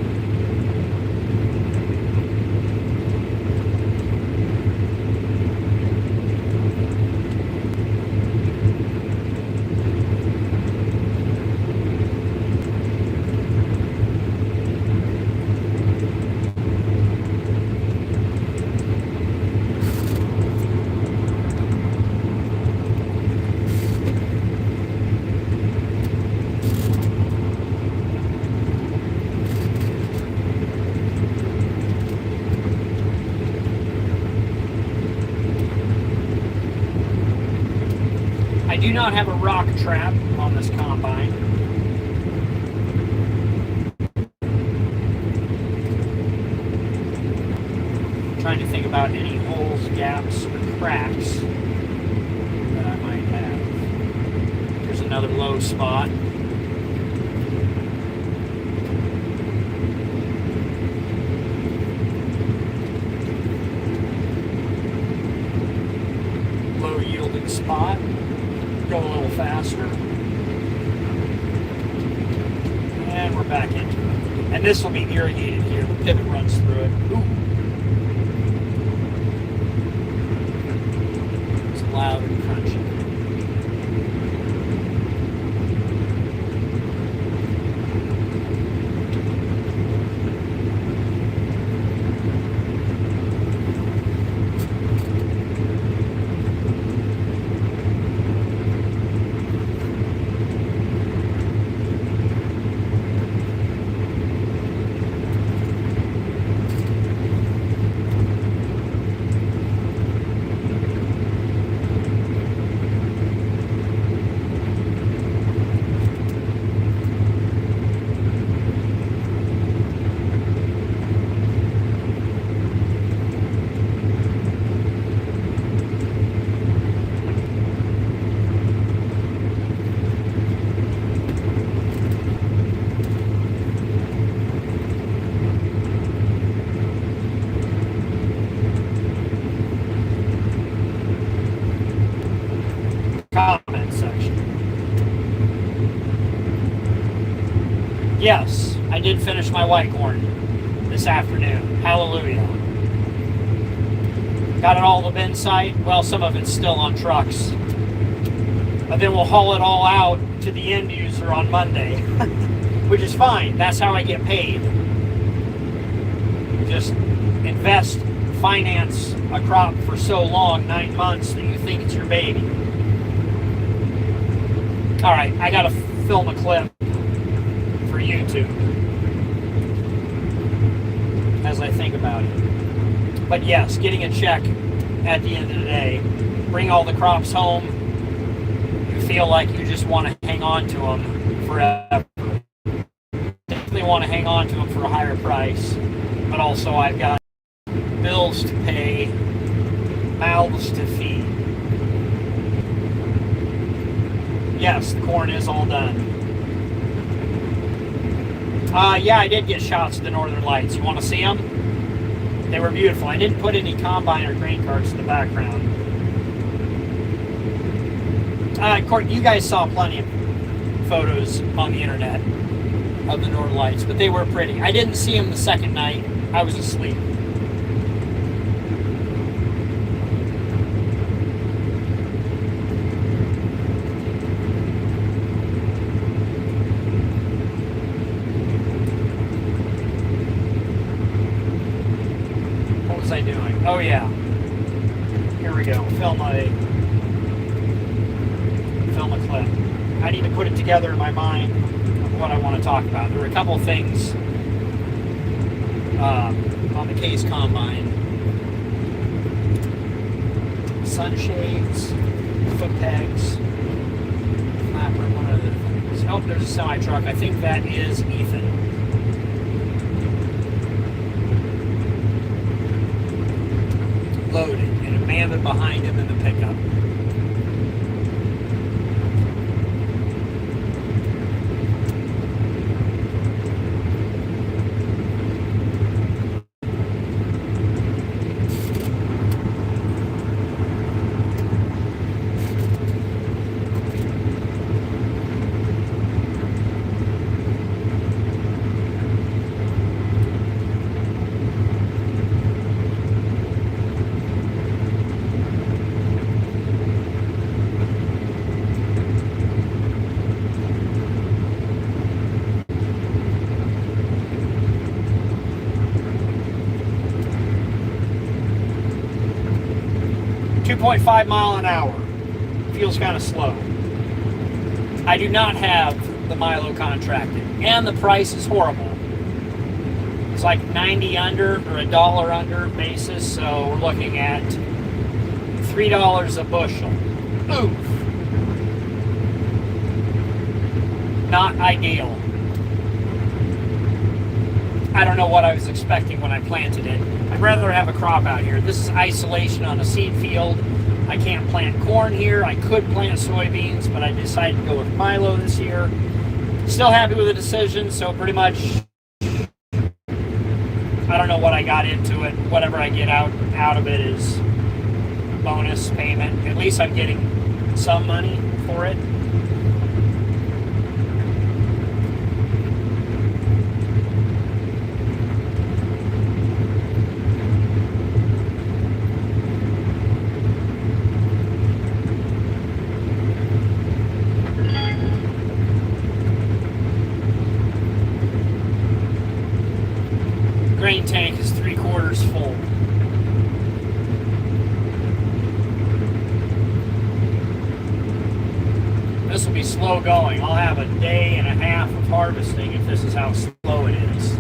I do not have a rock trap on this combine. I'm trying to think about any holes, gaps, or cracks that I might have. Here's another low spot. Low yielding spot. Go a little faster. And we're back into it. And this will be irrigated here. The pivot runs through it. Ooh. It's loud and crunchy. Comment section. Yes, I did finish my white corn this afternoon. Hallelujah. Got it all to the bin site. Well, some of it's still on trucks. But then we'll haul it all out to the end user on Monday, which is fine. That's how I get paid. Just invest, finance a crop for so long, 9 months, that you think it's your baby. All right, I gotta film a clip for YouTube as I think about it. But yes, getting a check at the end of the day, bring all the crops home, you feel like you just want to hang on to them forever. Definitely want to hang on to them for a higher price, but also I've got bills to pay, mouths to feed. Yes, the corn is all done. Yeah, I did get shots of the Northern Lights. You want to see them? They were beautiful. I didn't put any combine or grain carts in the background. Court, you guys saw plenty of photos on the internet of the Northern Lights, but they were pretty. I didn't see them the second night. I was asleep. Oh yeah. Here we go. Film a clip. I need to put it together in my mind of what I want to talk about. There are a couple things on the Case Combine. Sunshades, foot pegs, flapper, one of the things. Oh, there's a semi-truck. I think that is Ethan. Loaded, and Amanda behind him in the pickup. .5 mile an hour. Feels kind of slow. I do not have the Milo contracted, and the price is horrible. It's like 90 under or $1 under basis, so we're looking at $3 a bushel. Oof. Not ideal. I don't know what I was expecting when I planted it. I'd rather have a crop out here. This is isolation on a seed field. I can't plant corn here. I could plant soybeans, but I decided to go with Milo this year. Still happy with the decision, so pretty much I don't know what I got into it. Whatever I get out of it is bonus payment. At least I'm getting some money for it. Grain tank is 3/4 full. This will be slow going. I'll have a day and a half of harvesting if this is how slow it is.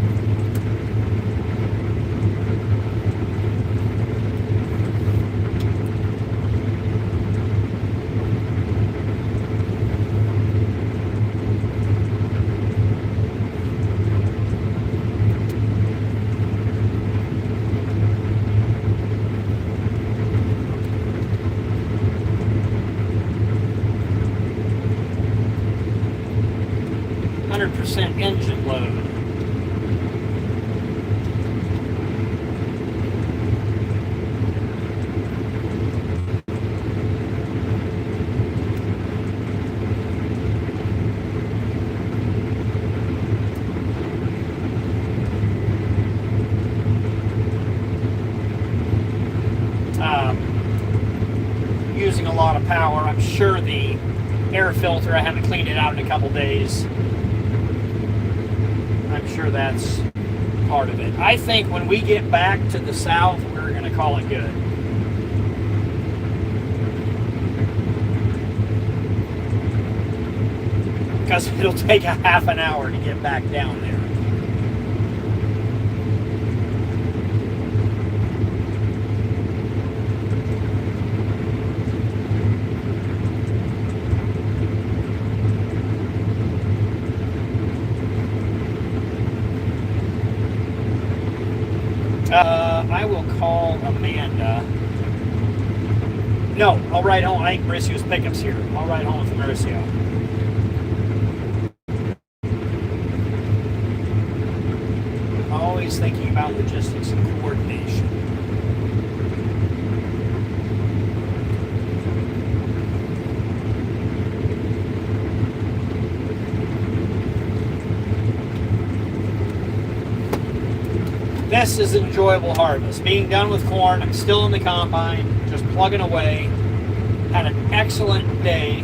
Engine load. Using a lot of power. I'm sure the air filter, I haven't cleaned it out in a couple days. I'm sure that's part of it. I think when we get back to the south, we're going to call it good. Because it'll take a half an hour to get back down there. I will call Amanda. No, I'll ride home. I think Mauricio's pickup's here. I'll ride home with Mauricio. Always thinking about logistics and coordination. This is an enjoyable harvest. Being done with corn, I'm still in the combine, just plugging away. Had an excellent day.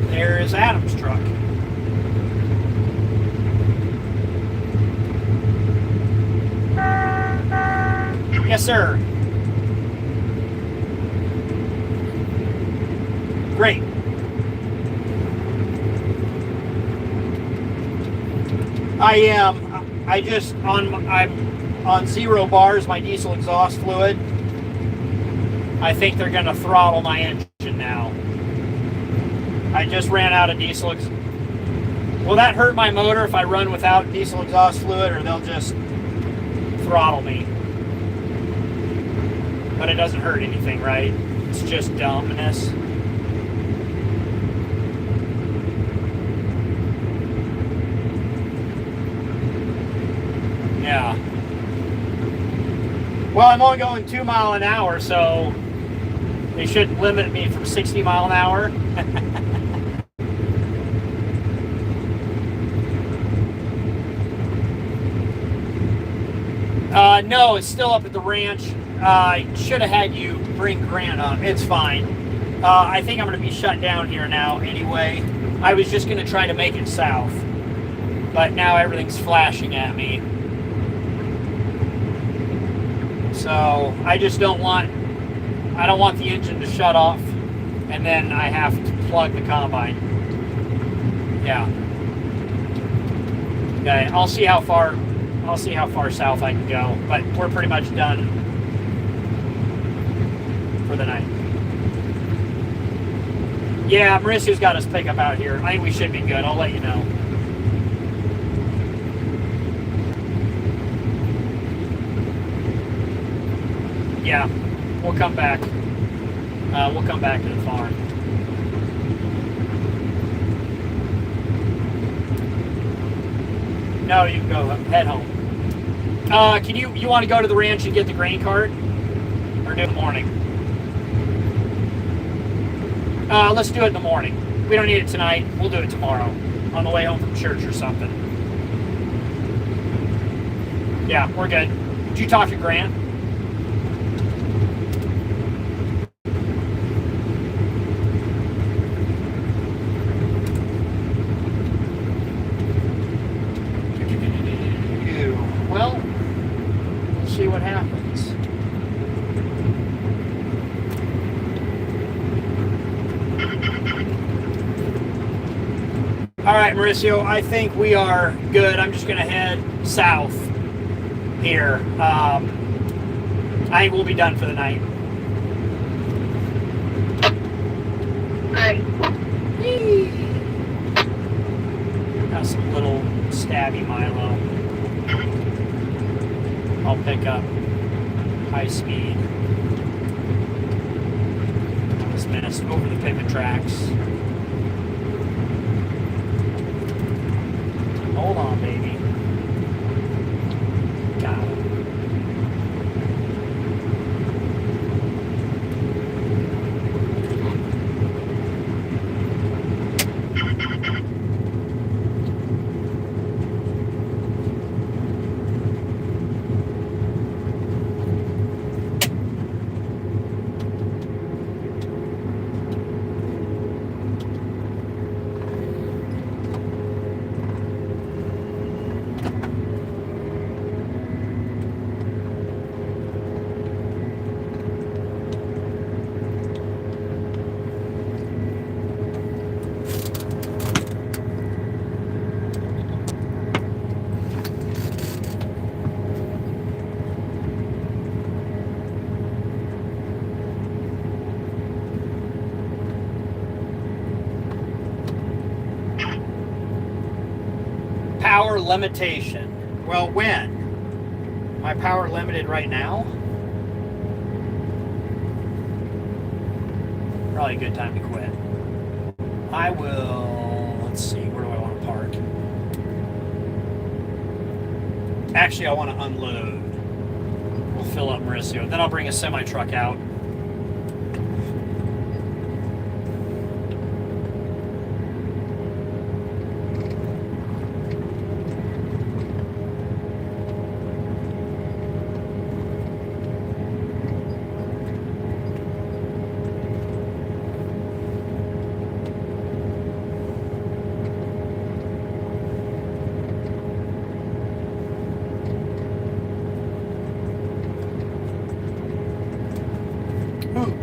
There is Adam's truck. Yes, sir. Great. I am. I'm on 0 bars. My diesel exhaust fluid. I think they're going to throttle my engine now. I just ran out of diesel. Will that hurt my motor if I run without diesel exhaust fluid, or they'll just throttle me? But it doesn't hurt anything, right? It's just dumbness. Yeah. Well, I'm only going 2 miles an hour, so they shouldn't limit me from 60 miles an hour. No, it's still up at the ranch. I should have had you bring Grant up. It's fine. I think I'm going to be shut down here now anyway. I was just going to try to make it south, but now everything's flashing at me. So I just don't want the engine to shut off and then I have to plug the combine. Yeah. Okay, I'll see how far south I can go, but we're pretty much done for the night. Yeah, Mauricio's got us pick up out here. I think we should be good. I'll let you know. Yeah, we'll come back. We'll come back to the farm. No, you can go head home. Can you want to go to the ranch and get the grain cart, or do it in the morning? Let's do it in the morning. We don't need it tonight. We'll do it tomorrow on the way home from church or something. Yeah, we're good. Did you talk to Grant? Well, we'll see what happens. All right, Mauricio, I think we are good. I'm just going to head south here. I think we'll be done for the night. Hey. Got some little stabby Milo. I'll pick up high speed. This mess over the pivot tracks. Hold on, baby. Got it. Power limitation. Well, when? My power limited right now? Probably a good time to quit. I will, let's see, where do I want to park? Actually, I want to unload. We'll fill up Mauricio. Then I'll bring a semi-truck out.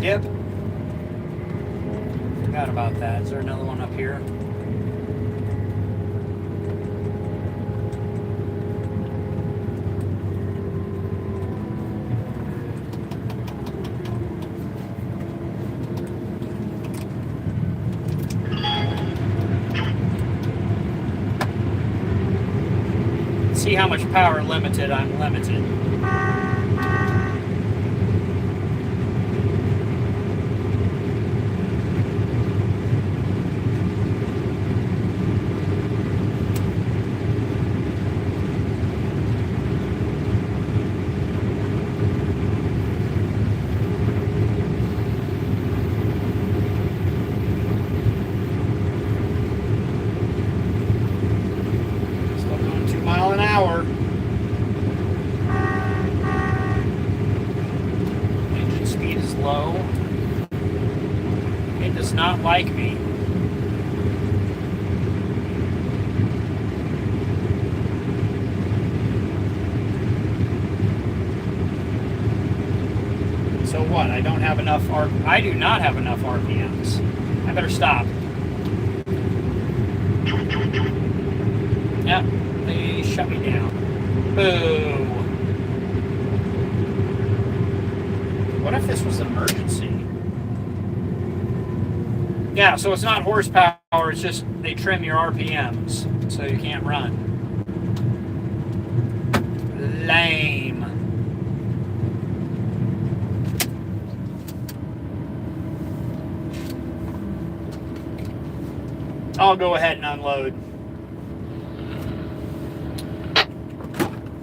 Yep. Forgot about that. Is there another one up here? See how much power limited I'm limited. Still going 2 miles an hour. Engine speed is low. It does not like me. So what? I don't have enough I do not have enough RPMs. I better stop. Yep, they shut me down. Boo. What if this was an emergency? Yeah, so it's not horsepower, it's just they trim your RPMs so you can't run. Lame. I'll go ahead and unload.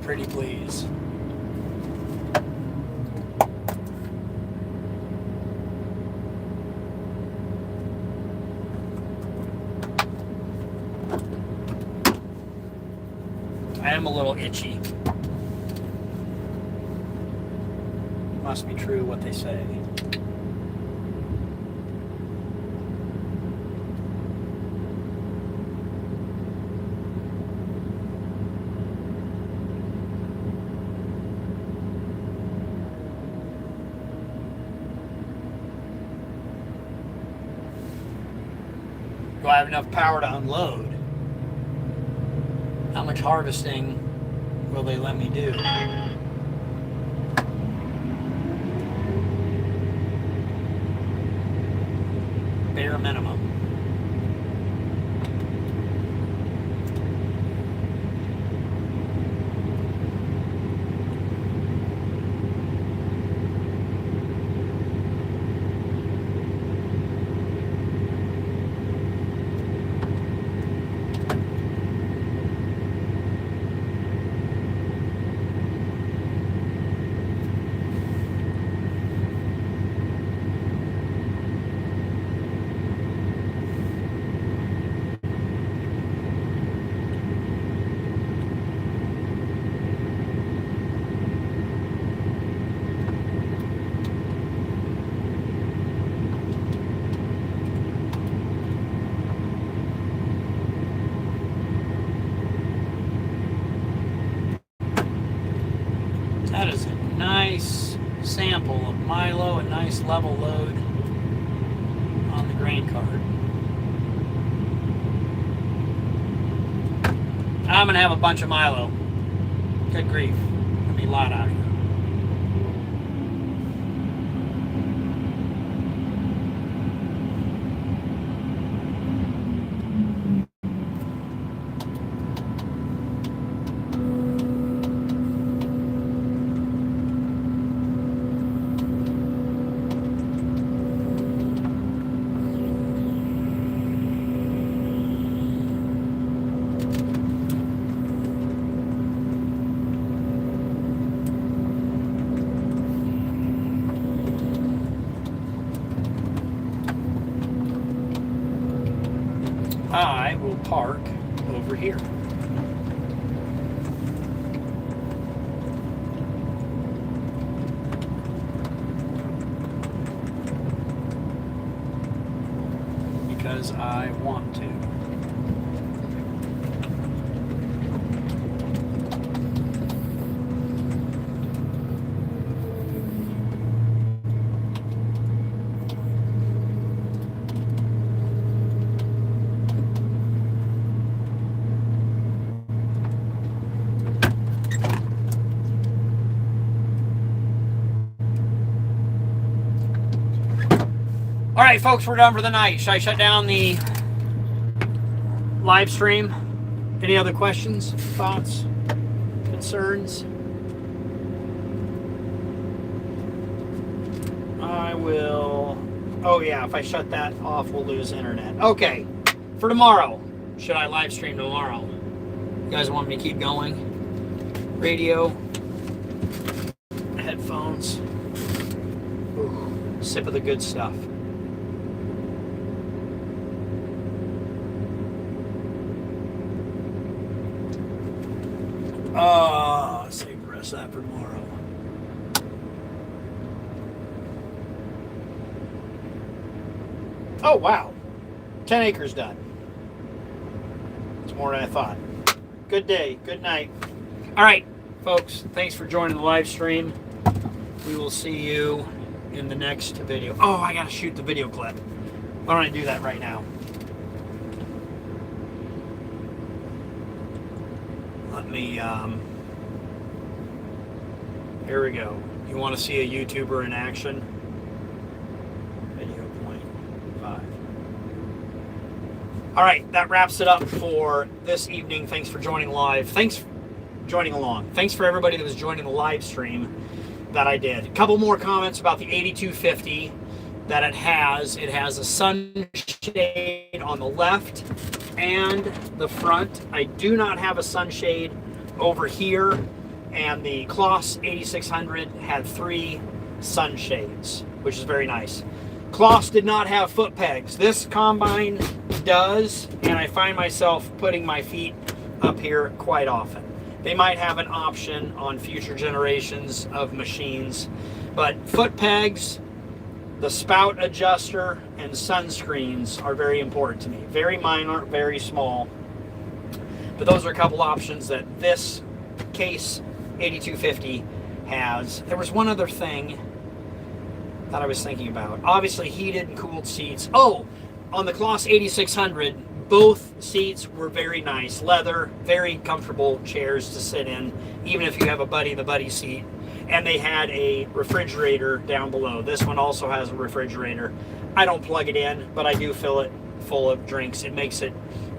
Pretty please. I am a little itchy. Must be true what they say. Do I have enough power to unload? How much harvesting will they let me do? Bare minimum. That is a nice sample of Milo, a nice level load on the grain cart. I'm going to have a bunch of Milo. Good grief. Let me lot out here. I will park over here. Because I want to. right, folks, we're done for the night. Should I shut down the live stream? Any other questions, thoughts, concerns? I will... Oh, yeah, if I shut that off, we'll lose internet. Okay, for tomorrow. Should I live stream tomorrow? You guys want me to keep going? Radio. Headphones. Ooh, sip of the good stuff. Save the rest of that for tomorrow. Oh, wow. 10 acres done. It's more than I thought. Good day. Good night. All right, folks. Thanks for joining the live stream. We will see you in the next video. Oh, I got to shoot the video clip. Why don't I do that right now? Let me, here we go. You want to see a YouTuber in action? Video point 5. All right, that wraps it up for this evening. Thanks for joining live. Thanks for joining along. Thanks for everybody that was joining the live stream that I did. A couple more comments about the 8250 that it has. It has a sunshade on the left and the front. I do not have a sunshade over here, and the Kloss 8600 had 3 sunshades, which is very nice. Kloss did not have foot pegs. This combine does, and I find myself putting my feet up here quite often. They might have an option on future generations of machines, but foot pegs, the spout adjuster, and sunscreens are very important to me. Very minor, very small, but those are a couple options that this case 8250 has. There was one other thing that I was thinking about. Obviously, heated and cooled seats. Oh, on the Kloss 8600, both seats were very nice. Leather, very comfortable chairs to sit in, even if you have a buddy seat. And they had a refrigerator down below. This one also has a refrigerator. I don't plug it in, but I do fill it full of drinks. It makes it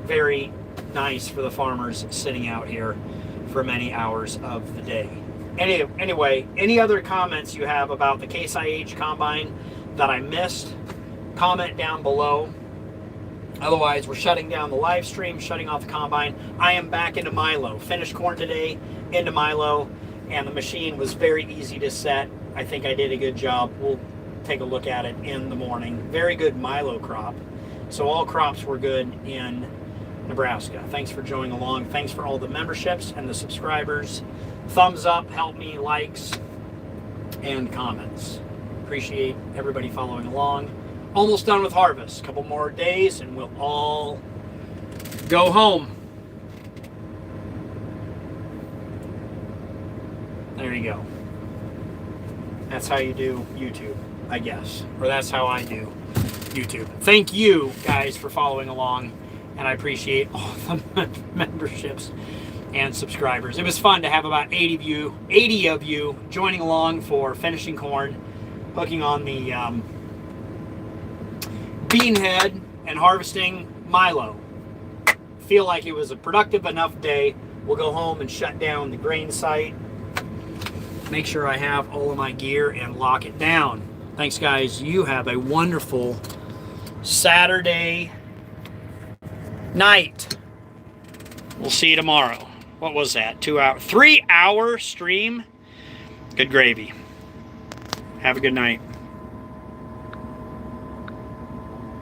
very nice for the farmers sitting out here for many hours of the day. Anyway, any other comments you have about the Case IH Combine that I missed, comment down below. Otherwise, we're shutting down the live stream, shutting off the combine. I am back into Milo. Finished corn today, into Milo, and the machine was very easy to set. I think I did a good job. We'll take a look at it in the morning. Very good Milo crop. So all crops were good in Nebraska. Thanks for joining along. Thanks for all the memberships and the subscribers. Thumbs up, help me, likes, and comments. Appreciate everybody following along. Almost done with harvest. A couple more days and we'll all go home. There you go. That's how you do YouTube, I guess. Or that's how I do YouTube. Thank you guys for following along, and I appreciate all the memberships and subscribers. It was fun to have about 80 of you joining along for finishing corn, hooking on the bean head, and harvesting Milo. Feel like it was a productive enough day. We'll go home and shut down the grain site. Make sure I have all of my gear and lock it down. Thanks, guys. You have a wonderful Saturday night. We'll see you tomorrow. What was that? 3 hour stream? Good gravy. Have a good night.